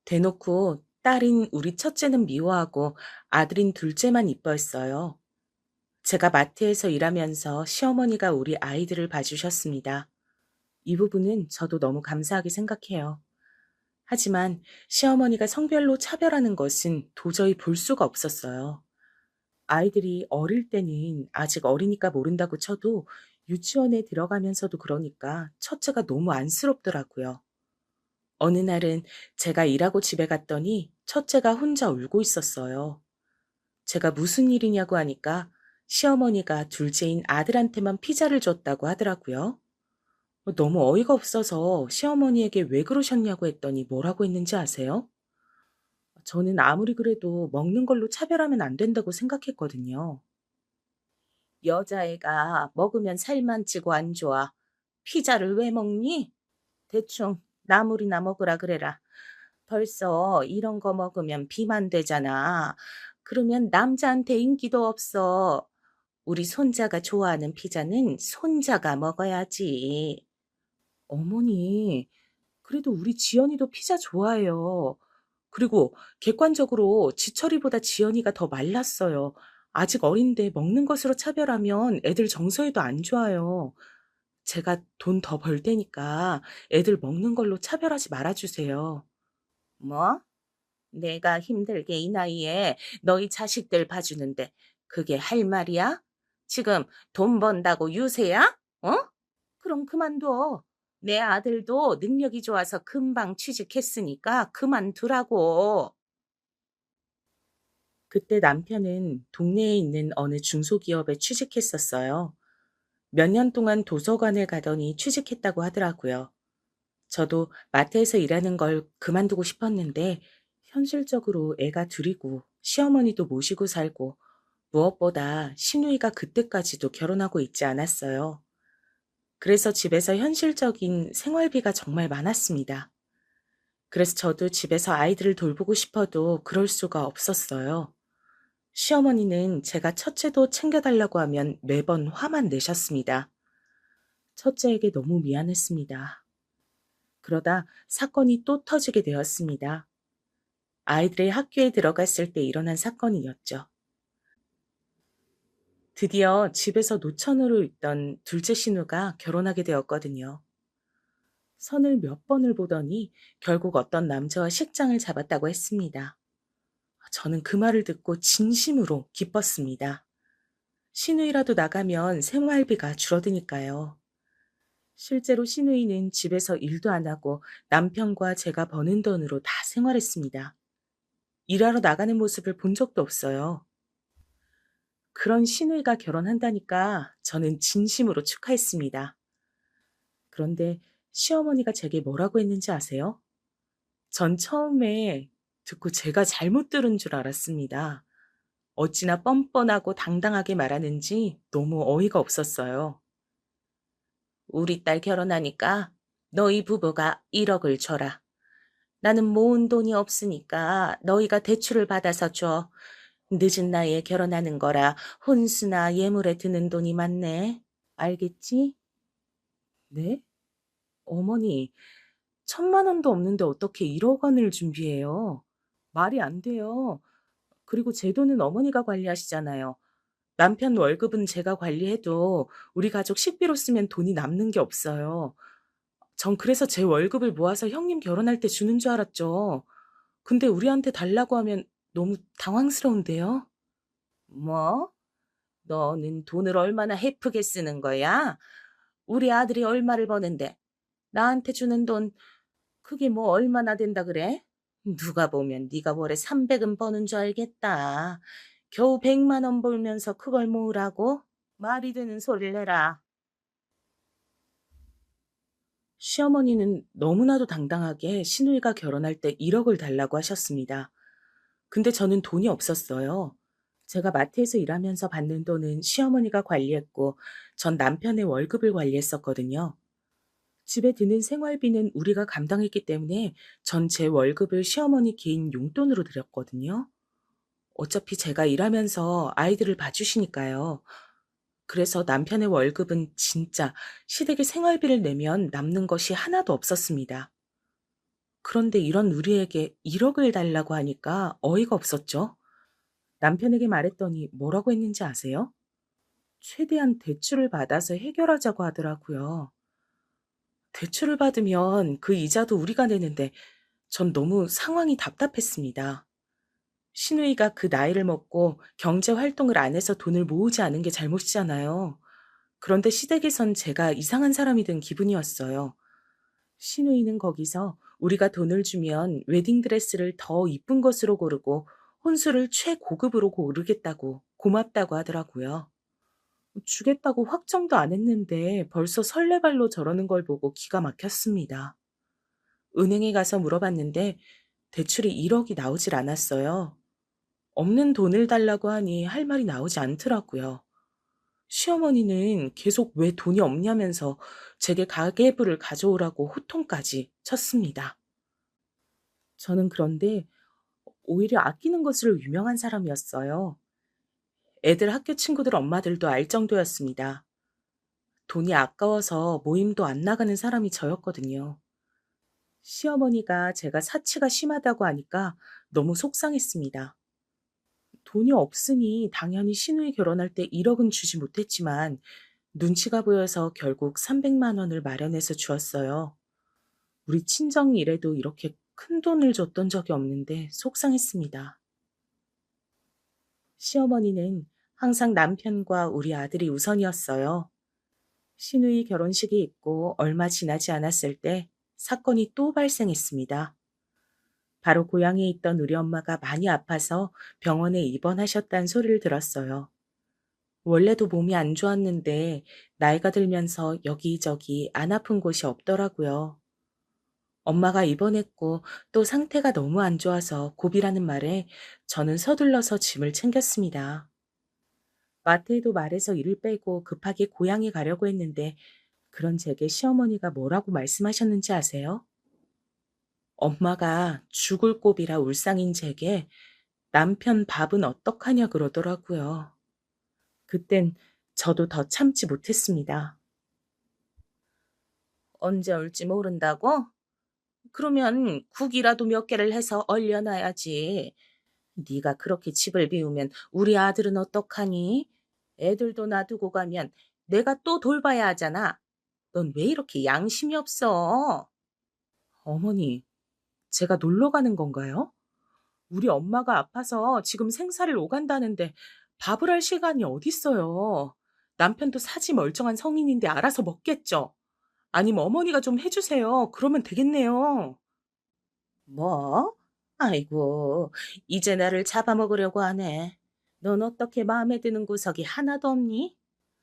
대놓고 딸인 우리 첫째는 미워하고 아들인 둘째만 이뻐했어요. 제가 마트에서 일하면서 시어머니가 우리 아이들을 봐주셨습니다. 이 부분은 저도 너무 감사하게 생각해요. 하지만 시어머니가 성별로 차별하는 것은 도저히 볼 수가 없었어요. 아이들이 어릴 때는 아직 어리니까 모른다고 쳐도 유치원에 들어가면서도 그러니까 첫째가 너무 안쓰럽더라고요. 어느 날은 제가 일하고 집에 갔더니 첫째가 혼자 울고 있었어요. 제가 무슨 일이냐고 하니까 시어머니가 둘째인 아들한테만 피자를 줬다고 하더라고요. 너무 어이가 없어서 시어머니에게 왜 그러셨냐고 했더니 뭐라고 했는지 아세요? 저는 아무리 그래도 먹는 걸로 차별하면 안 된다고 생각했거든요. 여자애가 먹으면 살만 찌고 안 좋아. 피자를 왜 먹니? 대충 나물이나 먹으라 그래라. 벌써 이런 거 먹으면 비만 되잖아. 그러면 남자한테 인기도 없어. 우리 손자가 좋아하는 피자는 손자가 먹어야지. 어머니, 그래도 우리 지연이도 피자 좋아해요. 그리고 객관적으로 지철이보다 지연이가 더 말랐어요. 아직 어린데 먹는 것으로 차별하면 애들 정서에도 안 좋아요. 제가 돈 더 벌 테니까 애들 먹는 걸로 차별하지 말아 주세요. 뭐? 내가 힘들게 이 나이에 너희 자식들 봐주는데 그게 할 말이야? 지금 돈 번다고 유세야? 어? 그럼 그만둬. 내 아들도 능력이 좋아서 금방 취직했으니까 그만두라고. 그때 남편은 동네에 있는 어느 중소기업에 취직했었어요. 몇 년 동안 도서관에 가더니 취직했다고 하더라고요. 저도 마트에서 일하는 걸 그만두고 싶었는데 현실적으로 애가 둘이고 시어머니도 모시고 살고 무엇보다 시누이가 그때까지도 결혼하고 있지 않았어요. 그래서 집에서 현실적인 생활비가 정말 많았습니다. 그래서 저도 집에서 아이들을 돌보고 싶어도 그럴 수가 없었어요. 시어머니는 제가 첫째도 챙겨달라고 하면 매번 화만 내셨습니다. 첫째에게 너무 미안했습니다. 그러다 사건이 또 터지게 되었습니다. 아이들의 학교에 들어갔을 때 일어난 사건이었죠. 드디어 집에서 노처녀로 있던 둘째 신우가 결혼하게 되었거든요. 선을 몇 번을 보더니 결국 어떤 남자와 식장을 잡았다고 했습니다. 저는 그 말을 듣고 진심으로 기뻤습니다. 시누이라도 나가면 생활비가 줄어드니까요. 실제로 시누이는 집에서 일도 안 하고 남편과 제가 버는 돈으로 다 생활했습니다. 일하러 나가는 모습을 본 적도 없어요. 그런 시누이가 결혼한다니까 저는 진심으로 축하했습니다. 그런데 시어머니가 제게 뭐라고 했는지 아세요? 전 처음에 듣고 제가 잘못 들은 줄 알았습니다. 어찌나 뻔뻔하고 당당하게 말하는지 너무 어이가 없었어요. 우리 딸 결혼하니까 너희 부부가 1억을 줘라. 나는 모은 돈이 없으니까 너희가 대출을 받아서 줘. 늦은 나이에 결혼하는 거라 혼수나 예물에 드는 돈이 많네. 알겠지? 네? 어머니, 1,000만 원도 없는데 어떻게 1억 원을 준비해요? 말이 안 돼요. 그리고 제 돈은 어머니가 관리하시잖아요. 남편 월급은 제가 관리해도 우리 가족 식비로 쓰면 돈이 남는 게 없어요. 전 그래서 제 월급을 모아서 형님 결혼할 때 주는 줄 알았죠. 근데 우리한테 달라고 하면 너무 당황스러운데요. 뭐? 너는 돈을 얼마나 헤프게 쓰는 거야? 우리 아들이 얼마를 버는데 나한테 주는 돈 그게 뭐 얼마나 된다 그래? 누가 보면 네가 월에 300은 버는 줄 알겠다. 겨우 100만 원 벌면서 그걸 모으라고? 말이 되는 소리를 내라. 시어머니는 너무나도 당당하게 시누이가 결혼할 때 1억을 달라고 하셨습니다. 근데 저는 돈이 없었어요. 제가 마트에서 일하면서 받는 돈은 시어머니가 관리했고 전 남편의 월급을 관리했었거든요. 집에 드는 생활비는 우리가 감당했기 때문에 전 제 월급을 시어머니 개인 용돈으로 드렸거든요. 어차피 제가 일하면서 아이들을 봐주시니까요. 그래서 남편의 월급은 진짜 시댁의 생활비를 내면 남는 것이 하나도 없었습니다. 그런데 이런 우리에게 1억을 달라고 하니까 어이가 없었죠. 남편에게 말했더니 뭐라고 했는지 아세요? 최대한 대출을 받아서 해결하자고 하더라고요. 대출을 받으면 그 이자도 우리가 내는데 전 너무 상황이 답답했습니다. 시누이가 그 나이를 먹고 경제 활동을 안 해서 돈을 모으지 않은 게 잘못이잖아요. 그런데 시댁에선 제가 이상한 사람이 된 기분이었어요. 시누이는 거기서 우리가 돈을 주면 웨딩드레스를 더 이쁜 것으로 고르고 혼수를 최고급으로 고르겠다고 고맙다고 하더라고요. 주겠다고 확정도 안 했는데 벌써 설레발로 저러는 걸 보고 기가 막혔습니다. 은행에 가서 물어봤는데 대출이 1억이 나오질 않았어요. 없는 돈을 달라고 하니 할 말이 나오지 않더라고요. 시어머니는 계속 왜 돈이 없냐면서 제게 가계부를 가져오라고 호통까지 쳤습니다. 저는 그런데 오히려 아끼는 것으로 유명한 사람이었어요. 애들 학교 친구들 엄마들도 알 정도였습니다. 돈이 아까워서 모임도 안 나가는 사람이 저였거든요. 시어머니가 제가 사치가 심하다고 하니까 너무 속상했습니다. 돈이 없으니 당연히 시누이 결혼할 때 1억은 주지 못했지만 눈치가 보여서 결국 300만 원을 마련해서 주었어요. 우리 친정 일에도 이렇게 큰 돈을 줬던 적이 없는데 속상했습니다. 시어머니는 항상 남편과 우리 아들이 우선이었어요. 시누이 결혼식이 있고 얼마 지나지 않았을 때 사건이 또 발생했습니다. 바로 고향에 있던 우리 엄마가 많이 아파서 병원에 입원하셨다는 소리를 들었어요. 원래도 몸이 안 좋았는데 나이가 들면서 여기저기 안 아픈 곳이 없더라고요. 엄마가 입원했고 또 상태가 너무 안 좋아서 고비라는 말에 저는 서둘러서 짐을 챙겼습니다. 마트에도 말해서 일을 빼고 급하게 고향에 가려고 했는데 그런 제게 시어머니가 뭐라고 말씀하셨는지 아세요? 엄마가 죽을 고비라 울상인 제게 남편 밥은 어떡하냐 그러더라고요. 그땐 저도 더 참지 못했습니다. 언제 올지 모른다고? 그러면 국이라도 몇 개를 해서 얼려놔야지. 네가 그렇게 집을 비우면 우리 아들은 어떡하니? 애들도 놔두고 가면 내가 또 돌봐야 하잖아. 넌 왜 이렇게 양심이 없어? 어머니, 제가 놀러 가는 건가요? 우리 엄마가 아파서 지금 생사를 오간다는데 밥을 할 시간이 어딨어요. 남편도 사지 멀쩡한 성인인데 알아서 먹겠죠. 아니면 어머니가 좀 해주세요. 그러면 되겠네요. 뭐? 아이고, 이제 나를 잡아먹으려고 하네. 넌 어떻게 마음에 드는 구석이 하나도 없니?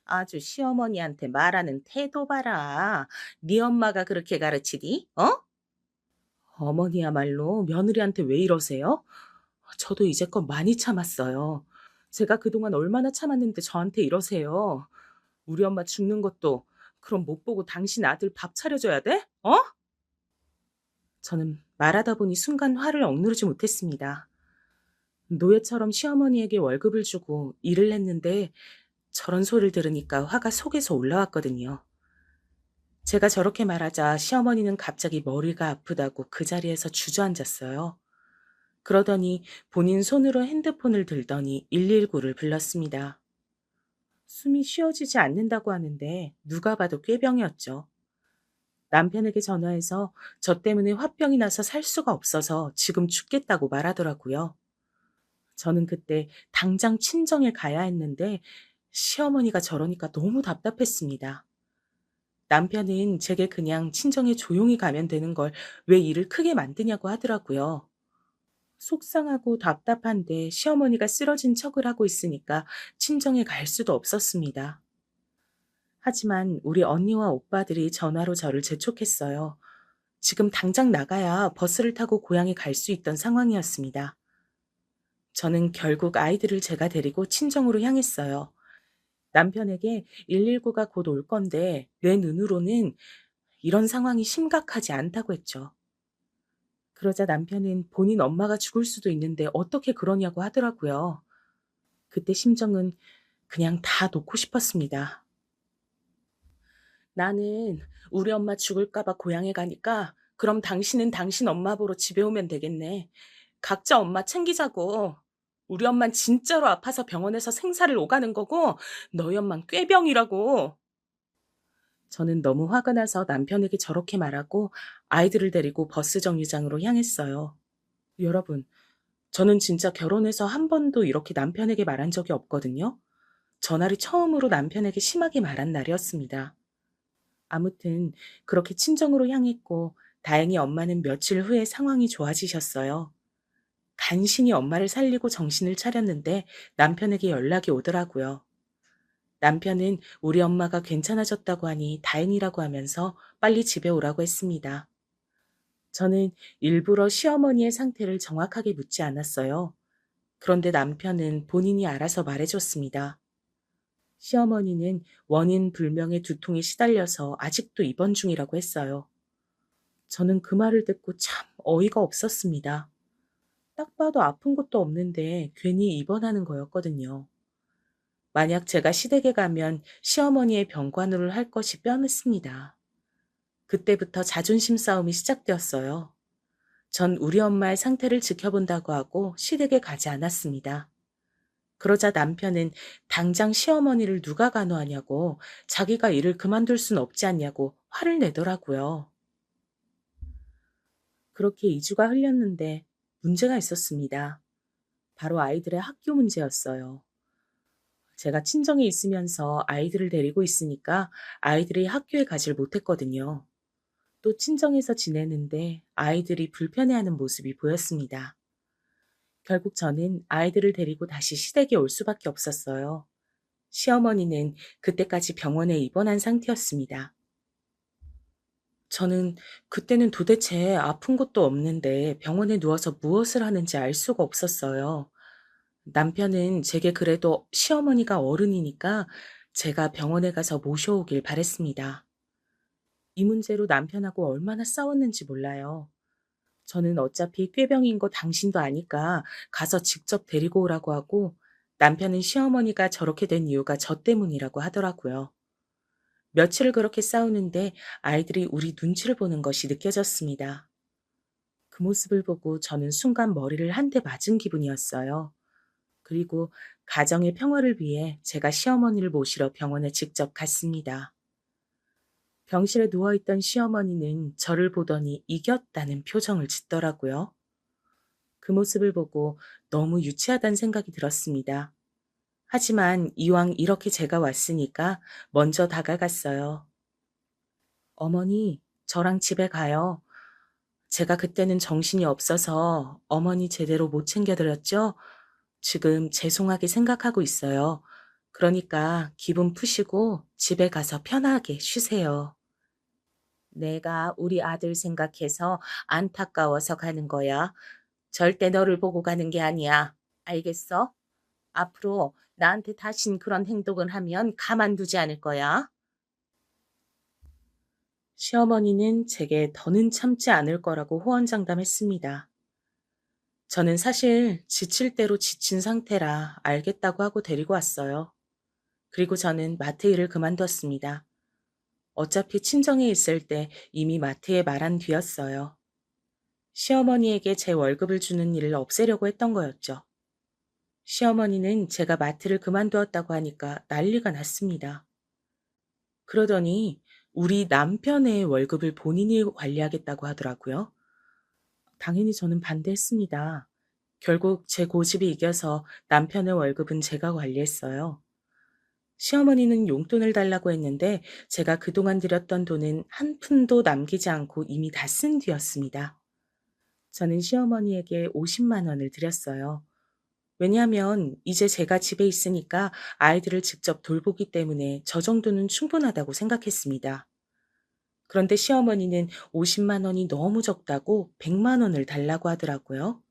아주 시어머니한테 말하는 태도 봐라. 네 엄마가 그렇게 가르치디? 어? 어머니야말로 며느리한테 왜 이러세요? 저도 이제껏 많이 참았어요. 제가 그동안 얼마나 참았는데 저한테 이러세요. 우리 엄마 죽는 것도 그럼 못 보고 당신 아들 밥 차려줘야 돼? 어? 저는 말하다 보니 순간 화를 억누르지 못했습니다. 노예처럼 시어머니에게 월급을 주고 일을 했는데 저런 소리를 들으니까 화가 속에서 올라왔거든요. 제가 저렇게 말하자 시어머니는 갑자기 머리가 아프다고 그 자리에서 주저앉았어요. 그러더니 본인 손으로 핸드폰을 들더니 119를 불렀습니다. 숨이 쉬어지지 않는다고 하는데 누가 봐도 꾀병이었죠. 남편에게 전화해서 저 때문에 화병이 나서 살 수가 없어서 지금 죽겠다고 말하더라고요. 저는 그때 당장 친정에 가야 했는데 시어머니가 저러니까 너무 답답했습니다. 남편은 제게 그냥 친정에 조용히 가면 되는 걸 왜 일을 크게 만드냐고 하더라고요. 속상하고 답답한데 시어머니가 쓰러진 척을 하고 있으니까 친정에 갈 수도 없었습니다. 하지만 우리 언니와 오빠들이 전화로 저를 재촉했어요. 지금 당장 나가야 버스를 타고 고향에 갈 수 있던 상황이었습니다. 저는 결국 아이들을 제가 데리고 친정으로 향했어요. 남편에게 119가 곧 올 건데 내 눈으로는 이런 상황이 심각하지 않다고 했죠. 그러자 남편은 본인 엄마가 죽을 수도 있는데 어떻게 그러냐고 하더라고요. 그때 심정은 그냥 다 놓고 싶었습니다. 나는 우리 엄마 죽을까 봐 고향에 가니까 그럼 당신은 당신 엄마 보러 집에 오면 되겠네. 각자 엄마 챙기자고. 우리 엄만 진짜로 아파서 병원에서 생사를 오가는 거고 너희 엄만 꾀병이라고. 저는 너무 화가 나서 남편에게 저렇게 말하고 아이들을 데리고 버스 정류장으로 향했어요. 여러분, 저는 진짜 결혼해서 한 번도 이렇게 남편에게 말한 적이 없거든요. 전날이 처음으로 남편에게 심하게 말한 날이었습니다. 아무튼 그렇게 친정으로 향했고 다행히 엄마는 며칠 후에 상황이 좋아지셨어요. 간신히 엄마를 살리고 정신을 차렸는데 남편에게 연락이 오더라고요. 남편은 우리 엄마가 괜찮아졌다고 하니 다행이라고 하면서 빨리 집에 오라고 했습니다. 저는 일부러 시어머니의 상태를 정확하게 묻지 않았어요. 그런데 남편은 본인이 알아서 말해줬습니다. 시어머니는 원인 불명의 두통에 시달려서 아직도 입원 중이라고 했어요. 저는 그 말을 듣고 참 어이가 없었습니다. 딱 봐도 아픈 것도 없는데 괜히 입원하는 거였거든요. 만약 제가 시댁에 가면 시어머니의 병관으로 할 것이 뻔했습니다. 그때부터 자존심 싸움이 시작되었어요. 전 우리 엄마의 상태를 지켜본다고 하고 시댁에 가지 않았습니다. 그러자 남편은 당장 시어머니를 누가 간호하냐고 자기가 일을 그만둘 순 없지 않냐고 화를 내더라고요. 그렇게 2주가 흘렸는데 문제가 있었습니다. 바로 아이들의 학교 문제였어요. 제가 친정에 있으면서 아이들을 데리고 있으니까 아이들이 학교에 가질 못했거든요. 또 친정에서 지내는데 아이들이 불편해하는 모습이 보였습니다. 결국 저는 아이들을 데리고 다시 시댁에 올 수밖에 없었어요. 시어머니는 그때까지 병원에 입원한 상태였습니다. 저는 그때는 도대체 아픈 것도 없는데 병원에 누워서 무엇을 하는지 알 수가 없었어요. 남편은 제게 그래도 시어머니가 어른이니까 제가 병원에 가서 모셔오길 바랬습니다. 이 문제로 남편하고 얼마나 싸웠는지 몰라요. 저는 어차피 꾀병인 거 당신도 아니까 가서 직접 데리고 오라고 하고 남편은 시어머니가 저렇게 된 이유가 저 때문이라고 하더라고요. 며칠을 그렇게 싸우는데 아이들이 우리 눈치를 보는 것이 느껴졌습니다. 그 모습을 보고 저는 순간 머리를 한 대 맞은 기분이었어요. 그리고 가정의 평화를 위해 제가 시어머니를 모시러 병원에 직접 갔습니다. 병실에 누워있던 시어머니는 저를 보더니 이겼다는 표정을 짓더라고요. 그 모습을 보고 너무 유치하다는 생각이 들었습니다. 하지만 이왕 이렇게 제가 왔으니까 먼저 다가갔어요. 어머니, 저랑 집에 가요. 제가 그때는 정신이 없어서 어머니 제대로 못 챙겨드렸죠? 지금 죄송하게 생각하고 있어요. 그러니까 기분 푸시고 집에 가서 편하게 쉬세요. 내가 우리 아들 생각해서 안타까워서 가는 거야. 절대 너를 보고 가는 게 아니야. 알겠어? 앞으로 나한테 다신 그런 행동을 하면 가만두지 않을 거야. 시어머니는 제게 더는 참지 않을 거라고 호언장담했습니다. 저는 사실 지칠 대로 지친 상태라 알겠다고 하고 데리고 왔어요. 그리고 저는 마트 일을 그만뒀습니다. 어차피 친정에 있을 때 이미 마트에 말한 뒤였어요. 시어머니에게 제 월급을 주는 일을 없애려고 했던 거였죠. 시어머니는 제가 마트를 그만두었다고 하니까 난리가 났습니다. 그러더니 우리 남편의 월급을 본인이 관리하겠다고 하더라고요. 당연히 저는 반대했습니다. 결국 제 고집이 이겨서 남편의 월급은 제가 관리했어요. 시어머니는 용돈을 달라고 했는데 제가 그동안 들였던 돈은 한 푼도 남기지 않고 이미 다 쓴 뒤였습니다. 저는 시어머니에게 50만 원을 드렸어요. 왜냐하면 이제 제가 집에 있으니까 아이들을 직접 돌보기 때문에 저 정도는 충분하다고 생각했습니다. 그런데 시어머니는 50만 원이 너무 적다고 100만 원을 달라고 하더라고요.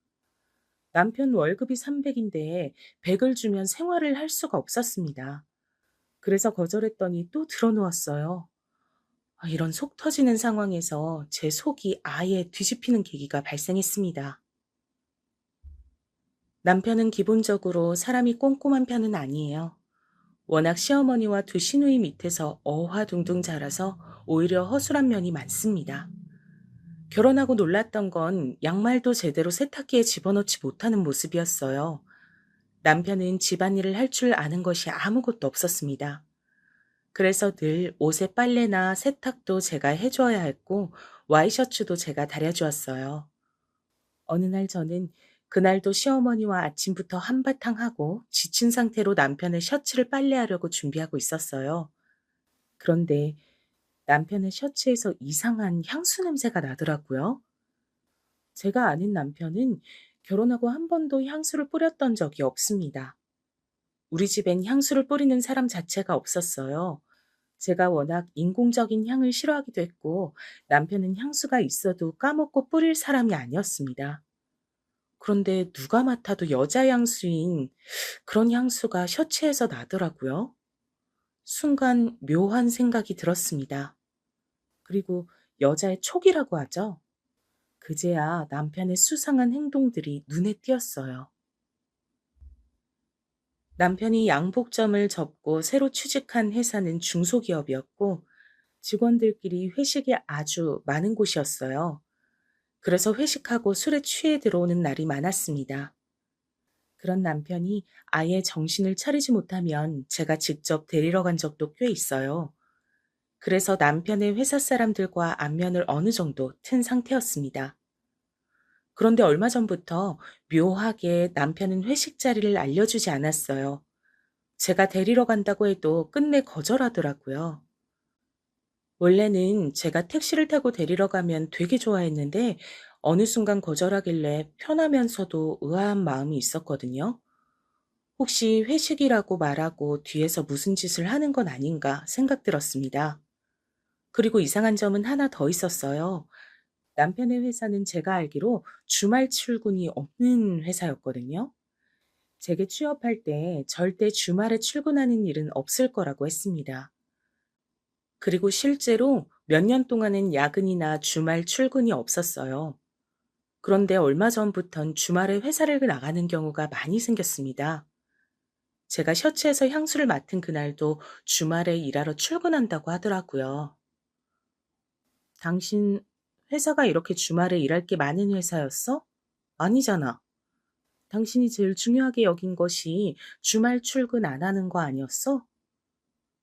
남편 월급이 300인데 100을 주면 생활을 할 수가 없었습니다. 그래서 거절했더니 또 들어놓았어요. 이런 속 터지는 상황에서 제 속이 아예 뒤집히는 계기가 발생했습니다. 남편은 기본적으로 사람이 꼼꼼한 편은 아니에요. 워낙 시어머니와 두 시누이 밑에서 어화둥둥 자라서 오히려 허술한 면이 많습니다. 결혼하고 놀랐던 건 양말도 제대로 세탁기에 집어넣지 못하는 모습이었어요. 남편은 집안일을 할 줄 아는 것이 아무것도 없었습니다. 그래서 늘 옷의 빨래나 세탁도 제가 해줘야 했고 와이셔츠도 제가 다려주었어요. 어느 날 저는 그날도 시어머니와 아침부터 한바탕 하고 지친 상태로 남편의 셔츠를 빨래하려고 준비하고 있었어요. 그런데 남편의 셔츠에서 이상한 향수 냄새가 나더라고요. 제가 아는 남편은 결혼하고 한 번도 향수를 뿌렸던 적이 없습니다. 우리 집엔 향수를 뿌리는 사람 자체가 없었어요. 제가 워낙 인공적인 향을 싫어하기도 했고, 남편은 향수가 있어도 까먹고 뿌릴 사람이 아니었습니다. 그런데 누가 맡아도 여자 향수인 그런 향수가 셔츠에서 나더라고요. 순간 묘한 생각이 들었습니다. 그리고 여자의 촉이라고 하죠. 그제야 남편의 수상한 행동들이 눈에 띄었어요. 남편이 양복점을 접고 새로 취직한 회사는 중소기업이었고 직원들끼리 회식이 아주 많은 곳이었어요. 그래서 회식하고 술에 취해 들어오는 날이 많았습니다. 그런 남편이 아예 정신을 차리지 못하면 제가 직접 데리러 간 적도 꽤 있어요. 그래서 남편의 회사 사람들과 안면을 어느 정도 튼 상태였습니다. 그런데 얼마 전부터 묘하게 남편은 회식 자리를 알려주지 않았어요. 제가 데리러 간다고 해도 끝내 거절하더라고요. 원래는 제가 택시를 타고 데리러 가면 되게 좋아했는데 어느 순간 거절하길래 편하면서도 의아한 마음이 있었거든요. 혹시 회식이라고 말하고 뒤에서 무슨 짓을 하는 건 아닌가 생각 들었습니다. 그리고 이상한 점은 하나 더 있었어요. 남편의 회사는 제가 알기로 주말 출근이 없는 회사였거든요. 제게 취업할 때 절대 주말에 출근하는 일은 없을 거라고 했습니다. 그리고 실제로 몇 년 동안은 야근이나 주말 출근이 없었어요. 그런데 얼마 전부턴 주말에 회사를 나가는 경우가 많이 생겼습니다. 제가 셔츠에서 향수를 맡은 그날도 주말에 일하러 출근한다고 하더라고요. 당신 회사가 이렇게 주말에 일할 게 많은 회사였어? 아니잖아. 당신이 제일 중요하게 여긴 것이 주말 출근 안 하는 거 아니었어?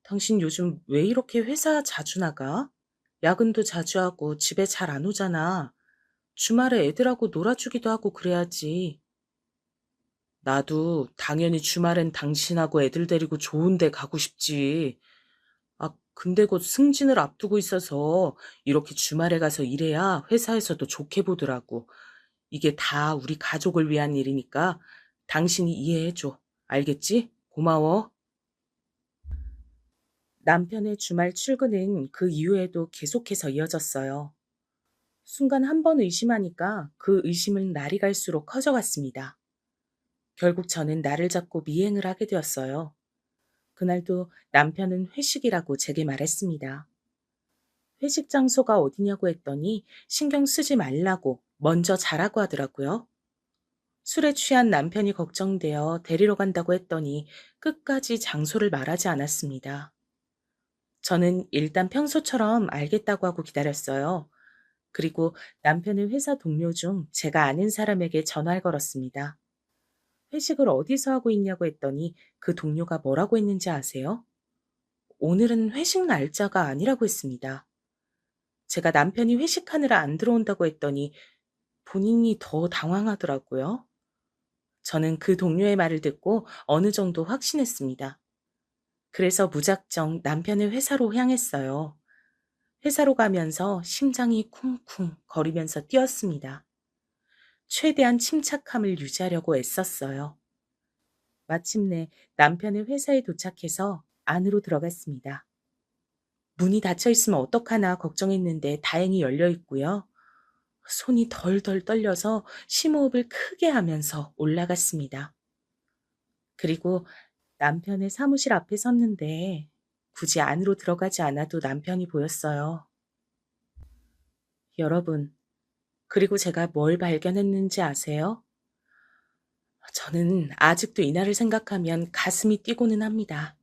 당신 요즘 왜 이렇게 회사 자주 나가? 야근도 자주 하고 집에 잘 안 오잖아. 주말에 애들하고 놀아주기도 하고 그래야지. 나도 당연히 주말엔 당신하고 애들 데리고 좋은 데 가고 싶지. 아, 근데 곧 승진을 앞두고 있어서 이렇게 주말에 가서 일해야 회사에서도 좋게 보더라고. 이게 다 우리 가족을 위한 일이니까 당신이 이해해줘. 알겠지? 고마워. 남편의 주말 출근은 그 이후에도 계속해서 이어졌어요. 순간 한 번 의심하니까 그 의심은 날이 갈수록 커져갔습니다. 결국 저는 나를 잡고 미행을 하게 되었어요. 그날도 남편은 회식이라고 제게 말했습니다. 회식 장소가 어디냐고 했더니 신경 쓰지 말라고 먼저 자라고 하더라고요. 술에 취한 남편이 걱정되어 데리러 간다고 했더니 끝까지 장소를 말하지 않았습니다. 저는 일단 평소처럼 알겠다고 하고 기다렸어요. 그리고 남편의 회사 동료 중 제가 아는 사람에게 전화를 걸었습니다. 회식을 어디서 하고 있냐고 했더니 그 동료가 뭐라고 했는지 아세요? 오늘은 회식 날짜가 아니라고 했습니다. 제가 남편이 회식하느라 안 들어온다고 했더니 본인이 더 당황하더라고요. 저는 그 동료의 말을 듣고 어느 정도 확신했습니다. 그래서 무작정 남편의 회사로 향했어요. 회사로 가면서 심장이 쿵쿵 거리면서 뛰었습니다. 최대한 침착함을 유지하려고 애썼어요. 마침내 남편의 회사에 도착해서 안으로 들어갔습니다. 문이 닫혀 있으면 어떡하나 걱정했는데 다행히 열려 있고요. 손이 덜덜 떨려서 심호흡을 크게 하면서 올라갔습니다. 그리고 남편의 사무실 앞에 섰는데 굳이 안으로 들어가지 않아도 남편이 보였어요. 여러분, 그리고 제가 뭘 발견했는지 아세요? 저는 아직도 이날을 생각하면 가슴이 뛰고는 합니다.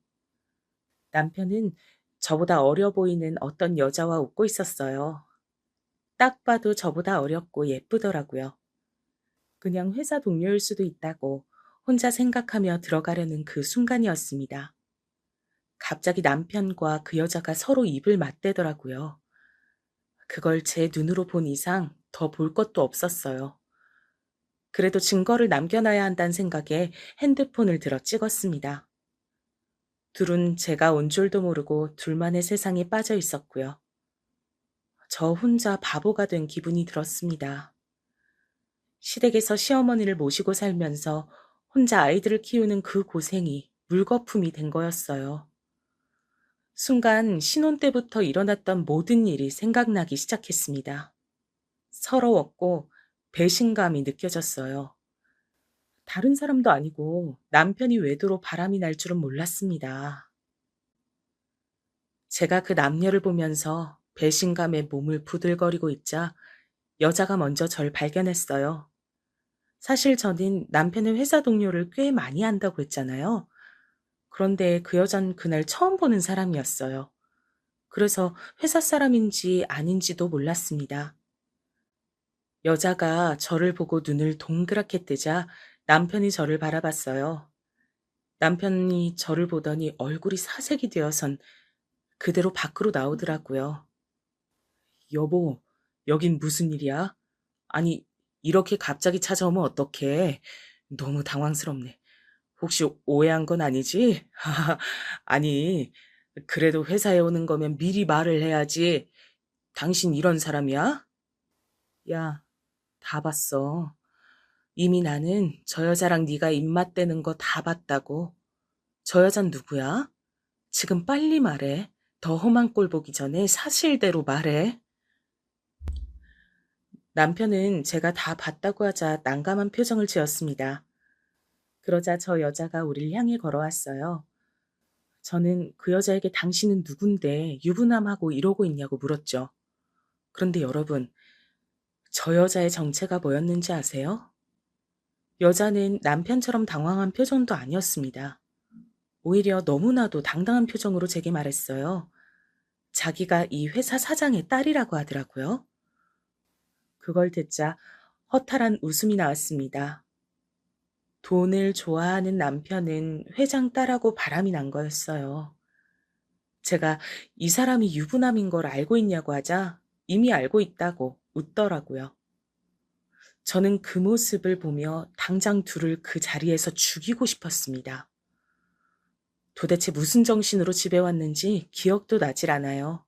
남편은 저보다 어려 보이는 어떤 여자와 웃고 있었어요. 딱 봐도 저보다 어렸고 예쁘더라고요. 그냥 회사 동료일 수도 있다고 혼자 생각하며 들어가려는 그 순간이었습니다. 갑자기 남편과 그 여자가 서로 입을 맞대더라고요. 그걸 제 눈으로 본 이상 더 볼 것도 없었어요. 그래도 증거를 남겨놔야 한다는 생각에 핸드폰을 들어 찍었습니다. 둘은 제가 온 줄도 모르고 둘만의 세상에 빠져 있었고요. 저 혼자 바보가 된 기분이 들었습니다. 시댁에서 시어머니를 모시고 살면서 혼자 아이들을 키우는 그 고생이 물거품이 된 거였어요. 순간 신혼 때부터 일어났던 모든 일이 생각나기 시작했습니다. 서러웠고 배신감이 느껴졌어요. 다른 사람도 아니고 남편이 외도로 바람이 날 줄은 몰랐습니다. 제가 그 남녀를 보면서 배신감에 몸을 부들거리고 있자 여자가 먼저 절 발견했어요. 사실 저는 남편의 회사 동료를 꽤 많이 한다고 했잖아요. 그런데 그 여잔 그날 처음 보는 사람이었어요. 그래서 회사 사람인지 아닌지도 몰랐습니다. 여자가 저를 보고 눈을 동그랗게 뜨자 남편이 저를 바라봤어요. 남편이 저를 보더니 얼굴이 사색이 되어선 그대로 밖으로 나오더라고요. 여보, 여긴 무슨 일이야? 아니, 이렇게 갑자기 찾아오면 어떡해? 너무 당황스럽네. 혹시 오해한 건 아니지? 아니, 그래도 회사에 오는 거면 미리 말을 해야지. 당신 이런 사람이야? 야, 다 봤어. 이미 나는 저 여자랑 네가 입맛대는 거 다 봤다고. 저 여잔 누구야? 지금 빨리 말해. 더 험한 꼴 보기 전에 사실대로 말해. 남편은 제가 다 봤다고 하자 난감한 표정을 지었습니다. 그러자 저 여자가 우릴 향해 걸어왔어요. 저는 그 여자에게 당신은 누군데 유부남하고 이러고 있냐고 물었죠. 그런데 여러분, 저 여자의 정체가 뭐였는지 아세요? 여자는 남편처럼 당황한 표정도 아니었습니다. 오히려 너무나도 당당한 표정으로 제게 말했어요. 자기가 이 회사 사장의 딸이라고 하더라고요. 그걸 듣자 허탈한 웃음이 나왔습니다. 돈을 좋아하는 남편은 회장 딸하고 바람이 난 거였어요. 제가 이 사람이 유부남인 걸 알고 있냐고 하자 이미 알고 있다고 웃더라고요. 저는 그 모습을 보며 당장 둘을 그 자리에서 죽이고 싶었습니다. 도대체 무슨 정신으로 집에 왔는지 기억도 나질 않아요.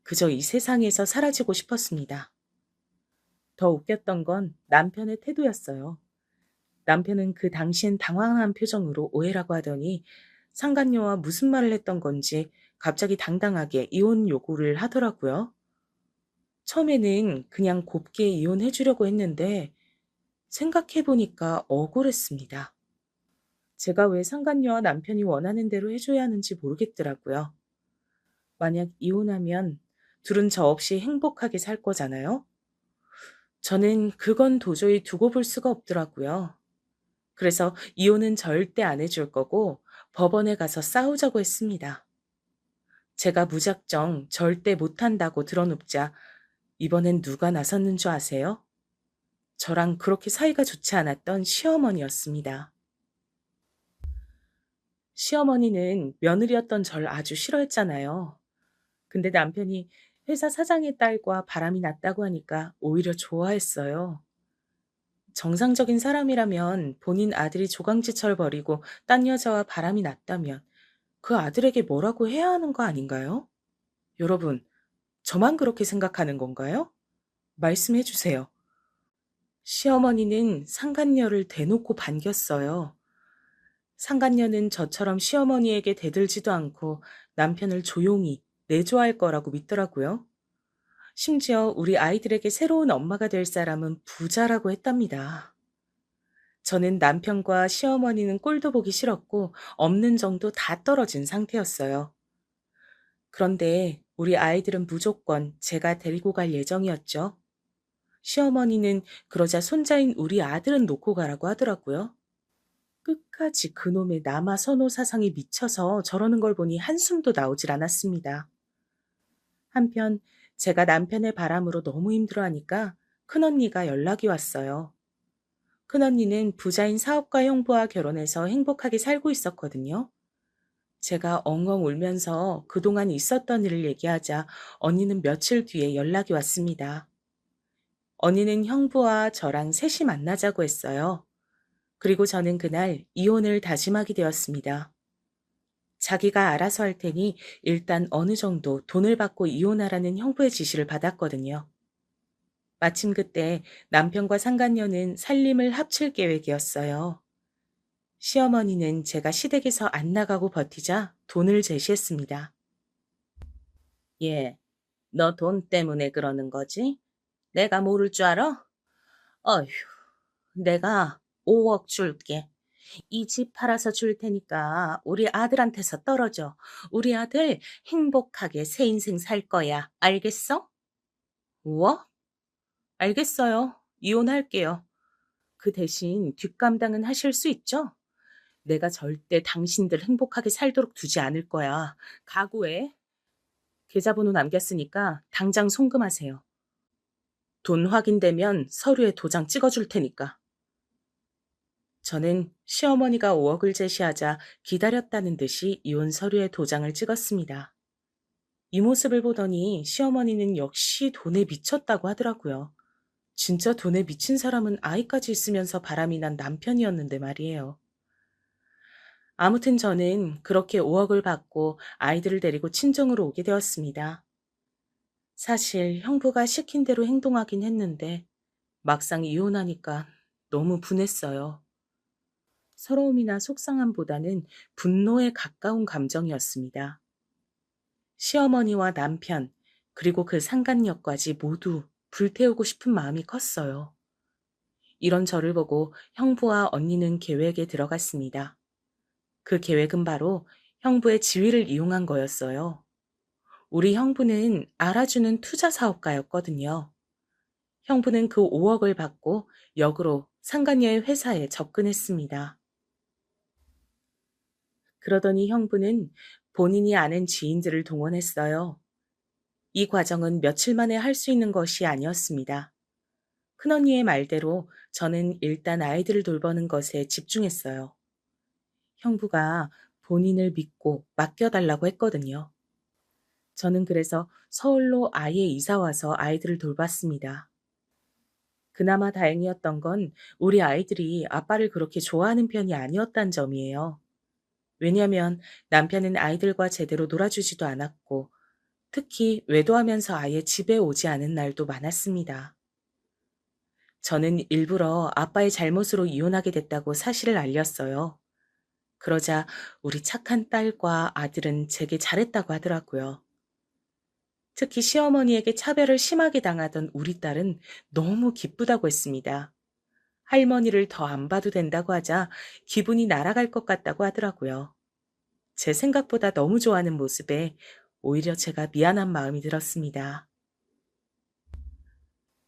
그저 이 세상에서 사라지고 싶었습니다. 더 웃겼던 건 남편의 태도였어요. 남편은 그 당시엔 당황한 표정으로 오해라고 하더니 상간녀와 무슨 말을 했던 건지 갑자기 당당하게 이혼 요구를 하더라고요. 처음에는 그냥 곱게 이혼해 주려고 했는데 생각해 보니까 억울했습니다. 제가 왜 상간녀와 남편이 원하는 대로 해줘야 하는지 모르겠더라고요. 만약 이혼하면 둘은 저 없이 행복하게 살 거잖아요? 저는 그건 도저히 두고 볼 수가 없더라고요. 그래서 이혼은 절대 안 해줄 거고 법원에 가서 싸우자고 했습니다. 제가 무작정 절대 못한다고 드러눕자 이번엔 누가 나섰는 줄 아세요? 저랑 그렇게 사이가 좋지 않았던 시어머니였습니다. 시어머니는 며느리였던 절 아주 싫어했잖아요. 근데 남편이 회사 사장의 딸과 바람이 났다고 하니까 오히려 좋아했어요. 정상적인 사람이라면 본인 아들이 조강지철 버리고 딴 여자와 바람이 났다면 그 아들에게 뭐라고 해야 하는 거 아닌가요? 여러분, 저만 그렇게 생각하는 건가요? 말씀해 주세요. 시어머니는 상간녀를 대놓고 반겼어요. 상간녀는 저처럼 시어머니에게 대들지도 않고 남편을 조용히 내조할 거라고 믿더라고요. 심지어 우리 아이들에게 새로운 엄마가 될 사람은 부자라고 했답니다. 저는 남편과 시어머니는 꼴도 보기 싫었고 없는 정도 다 떨어진 상태였어요. 그런데 우리 아이들은 무조건 제가 데리고 갈 예정이었죠. 시어머니는 그러자 손자인 우리 아들은 놓고 가라고 하더라고요. 끝까지 그놈의 남아 선호 사상이 미쳐서 저러는 걸 보니 한숨도 나오질 않았습니다. 한편 제가 남편의 바람으로 너무 힘들어하니까 큰언니가 연락이 왔어요. 큰언니는 부자인 사업가 형부와 결혼해서 행복하게 살고 있었거든요. 제가 엉엉 울면서 그동안 있었던 일을 얘기하자 언니는 며칠 뒤에 연락이 왔습니다. 언니는 형부와 저랑 셋이 만나자고 했어요. 그리고 저는 그날 이혼을 다짐하게 되었습니다. 자기가 알아서 할 테니 일단 어느 정도 돈을 받고 이혼하라는 형부의 지시를 받았거든요. 마침 그때 남편과 상간녀는 살림을 합칠 계획이었어요. 시어머니는 제가 시댁에서 안 나가고 버티자 돈을 제시했습니다. 예, 너 돈 때문에 그러는 거지? 내가 모를 줄 알아? 어휴, 내가 5억 줄게. 이 집 팔아서 줄 테니까 우리 아들한테서 떨어져. 우리 아들 행복하게 새 인생 살 거야. 알겠어? 우와? 알겠어요. 이혼할게요. 그 대신 뒷감당은 하실 수 있죠? 내가 절대 당신들 행복하게 살도록 두지 않을 거야. 각오해. 계좌번호 남겼으니까 당장 송금하세요. 돈 확인되면 서류에 도장 찍어줄 테니까. 저는 시어머니가 5억을 제시하자 기다렸다는 듯이 이혼 서류에 도장을 찍었습니다. 이 모습을 보더니 시어머니는 역시 돈에 미쳤다고 하더라고요. 진짜 돈에 미친 사람은 아이까지 있으면서 바람이 난 남편이었는데 말이에요. 아무튼 저는 그렇게 5억을 받고 아이들을 데리고 친정으로 오게 되었습니다. 사실 형부가 시킨 대로 행동하긴 했는데 막상 이혼하니까 너무 분했어요. 서러움이나 속상함보다는 분노에 가까운 감정이었습니다. 시어머니와 남편, 그리고 그 상간녀까지 모두 불태우고 싶은 마음이 컸어요. 이런 저를 보고 형부와 언니는 계획에 들어갔습니다. 그 계획은 바로 형부의 지위를 이용한 거였어요. 우리 형부는 알아주는 투자 사업가였거든요. 형부는 그 5억을 받고 역으로 상간녀의 회사에 접근했습니다. 그러더니 형부는 본인이 아는 지인들을 동원했어요. 이 과정은 며칠 만에 할 수 있는 것이 아니었습니다. 큰언니의 말대로 저는 일단 아이들을 돌보는 것에 집중했어요. 형부가 본인을 믿고 맡겨달라고 했거든요. 저는 그래서 서울로 아예 이사 와서 아이들을 돌봤습니다. 그나마 다행이었던 건 우리 아이들이 아빠를 그렇게 좋아하는 편이 아니었단 점이에요. 왜냐면 남편은 아이들과 제대로 놀아주지도 않았고 특히 외도하면서 아예 집에 오지 않은 날도 많았습니다. 저는 일부러 아빠의 잘못으로 이혼하게 됐다고 사실을 알렸어요. 그러자 우리 착한 딸과 아들은 제게 잘했다고 하더라고요. 특히 시어머니에게 차별을 심하게 당하던 우리 딸은 너무 기쁘다고 했습니다. 할머니를 더 안 봐도 된다고 하자 기분이 날아갈 것 같다고 하더라고요. 제 생각보다 너무 좋아하는 모습에 오히려 제가 미안한 마음이 들었습니다.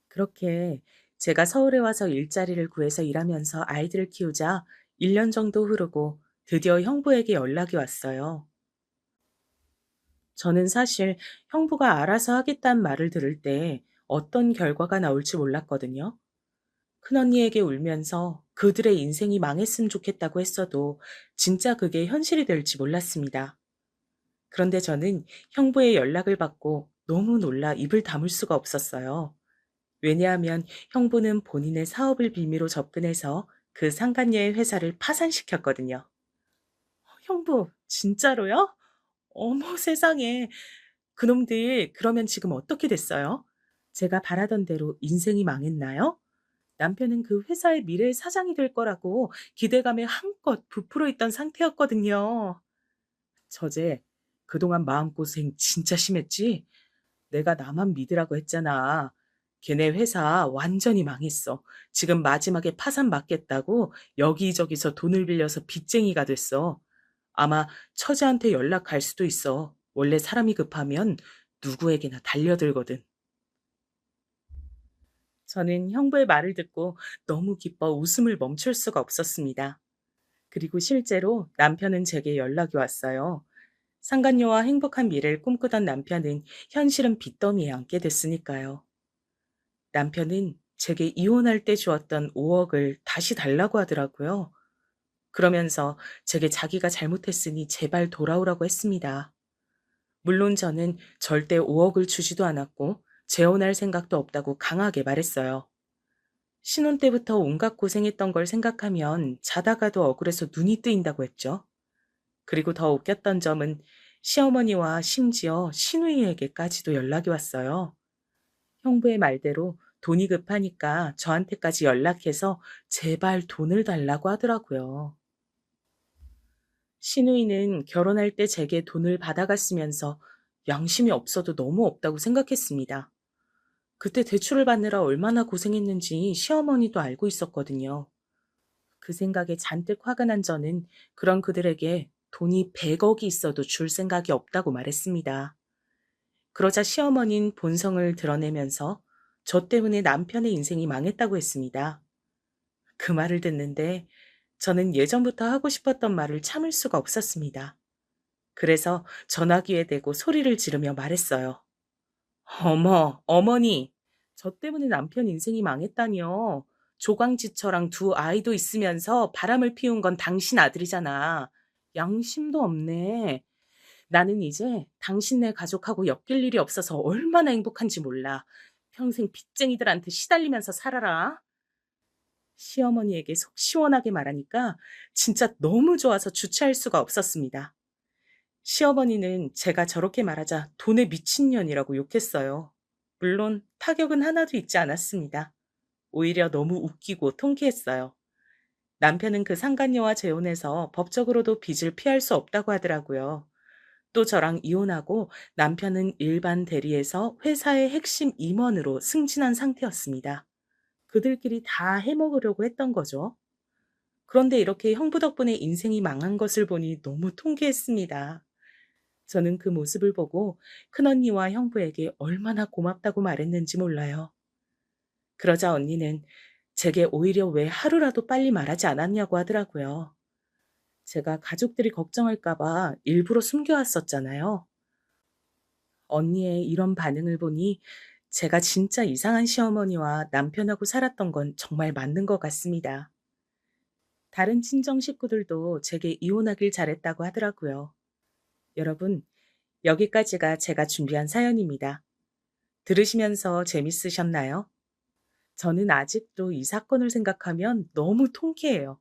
그렇게 제가 서울에 와서 일자리를 구해서 일하면서 아이들을 키우자 1년 정도 흐르고 드디어 형부에게 연락이 왔어요. 저는 사실 형부가 알아서 하겠다는 말을 들을 때 어떤 결과가 나올지 몰랐거든요. 큰언니에게 울면서 그들의 인생이 망했으면 좋겠다고 했어도 진짜 그게 현실이 될지 몰랐습니다. 그런데 저는 형부의 연락을 받고 너무 놀라 입을 다물 수가 없었어요. 왜냐하면 형부는 본인의 사업을 빌미로 접근해서 그 상간녀의 회사를 파산시켰거든요. 형부, 진짜로요? 어머 세상에. 그놈들 그러면 지금 어떻게 됐어요? 제가 바라던 대로 인생이 망했나요? 남편은 그 회사의 미래의 사장이 될 거라고 기대감에 한껏 부풀어 있던 상태였거든요. 저제 그동안 마음고생 진짜 심했지? 내가 나만 믿으라고 했잖아. 걔네 회사 완전히 망했어. 지금 마지막에 파산 맞겠다고 여기저기서 돈을 빌려서 빚쟁이가 됐어. 아마 처제한테 연락 갈 수도 있어. 원래 사람이 급하면 누구에게나 달려들거든. 저는 형부의 말을 듣고 너무 기뻐 웃음을 멈출 수가 없었습니다. 그리고 실제로 남편은 제게 연락이 왔어요. 상간녀와 행복한 미래를 꿈꾸던 남편은 현실은 빚더미에 앉게 됐으니까요. 남편은 제게 이혼할 때 주었던 5억을 다시 달라고 하더라고요. 그러면서 제게 자기가 잘못했으니 제발 돌아오라고 했습니다. 물론 저는 절대 5억을 주지도 않았고 재혼할 생각도 없다고 강하게 말했어요. 신혼 때부터 온갖 고생했던 걸 생각하면 자다가도 억울해서 눈이 뜨인다고 했죠. 그리고 더 웃겼던 점은 시어머니와 심지어 시누이에게까지도 연락이 왔어요. 형부의 말대로 돈이 급하니까 저한테까지 연락해서 제발 돈을 달라고 하더라고요. 시누이는 결혼할 때 제게 돈을 받아갔으면서 양심이 없어도 너무 없다고 생각했습니다. 그때 대출을 받느라 얼마나 고생했는지 시어머니도 알고 있었거든요. 그 생각에 잔뜩 화가 난 저는 그런 그들에게 돈이 100억이 있어도 줄 생각이 없다고 말했습니다. 그러자 시어머니는 본성을 드러내면서 저 때문에 남편의 인생이 망했다고 했습니다. 그 말을 듣는데 저는 예전부터 하고 싶었던 말을 참을 수가 없었습니다. 그래서 전화기에 대고 소리를 지르며 말했어요. 어머, 어머니, 저 때문에 남편 인생이 망했다니요. 조강지처랑 두 아이도 있으면서 바람을 피운 건 당신 아들이잖아. 양심도 없네. 나는 이제 당신네 가족하고 엮일 일이 없어서 얼마나 행복한지 몰라. 평생 빚쟁이들한테 시달리면서 살아라. 시어머니에게 속 시원하게 말하니까 진짜 너무 좋아서 주체할 수가 없었습니다. 시어머니는 제가 저렇게 말하자 돈에 미친년이라고 욕했어요. 물론 타격은 하나도 있지 않았습니다. 오히려 너무 웃기고 통쾌했어요. 남편은 그 상간녀와 재혼해서 법적으로도 빚을 피할 수 없다고 하더라고요. 또 저랑 이혼하고 남편은 일반 대리에서 회사의 핵심 임원으로 승진한 상태였습니다. 그들끼리 다 해먹으려고 했던 거죠. 그런데 이렇게 형부 덕분에 인생이 망한 것을 보니 너무 통쾌했습니다. 저는 그 모습을 보고 큰언니와 형부에게 얼마나 고맙다고 말했는지 몰라요. 그러자 언니는 제게 오히려 왜 하루라도 빨리 말하지 않았냐고 하더라고요. 제가 가족들이 걱정할까봐 일부러 숨겨왔었잖아요. 언니의 이런 반응을 보니 제가 진짜 이상한 시어머니와 남편하고 살았던 건 정말 맞는 것 같습니다. 다른 친정 식구들도 제게 이혼하길 잘했다고 하더라고요. 여러분, 여기까지가 제가 준비한 사연입니다. 들으시면서 재밌으셨나요? 저는 아직도 이 사건을 생각하면 너무 통쾌해요.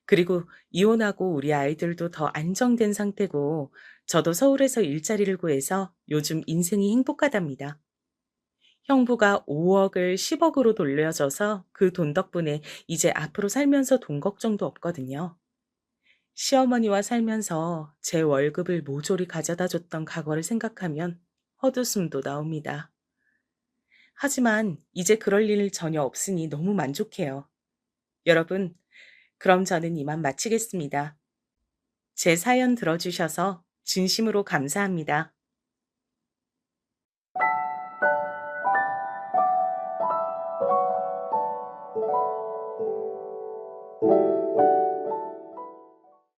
그리고 이혼하고 우리 아이들도 더 안정된 상태고, 저도 서울에서 일자리를 구해서 요즘 인생이 행복하답니다. 형부가 5억을 10억으로 돌려줘서 그 돈 덕분에 이제 앞으로 살면서 돈 걱정도 없거든요. 시어머니와 살면서 제 월급을 모조리 가져다 줬던 과거를 생각하면 헛웃음도 나옵니다. 하지만 이제 그럴 일 전혀 없으니 너무 만족해요. 여러분, 그럼 저는 이만 마치겠습니다. 제 사연 들어주셔서 진심으로 감사합니다.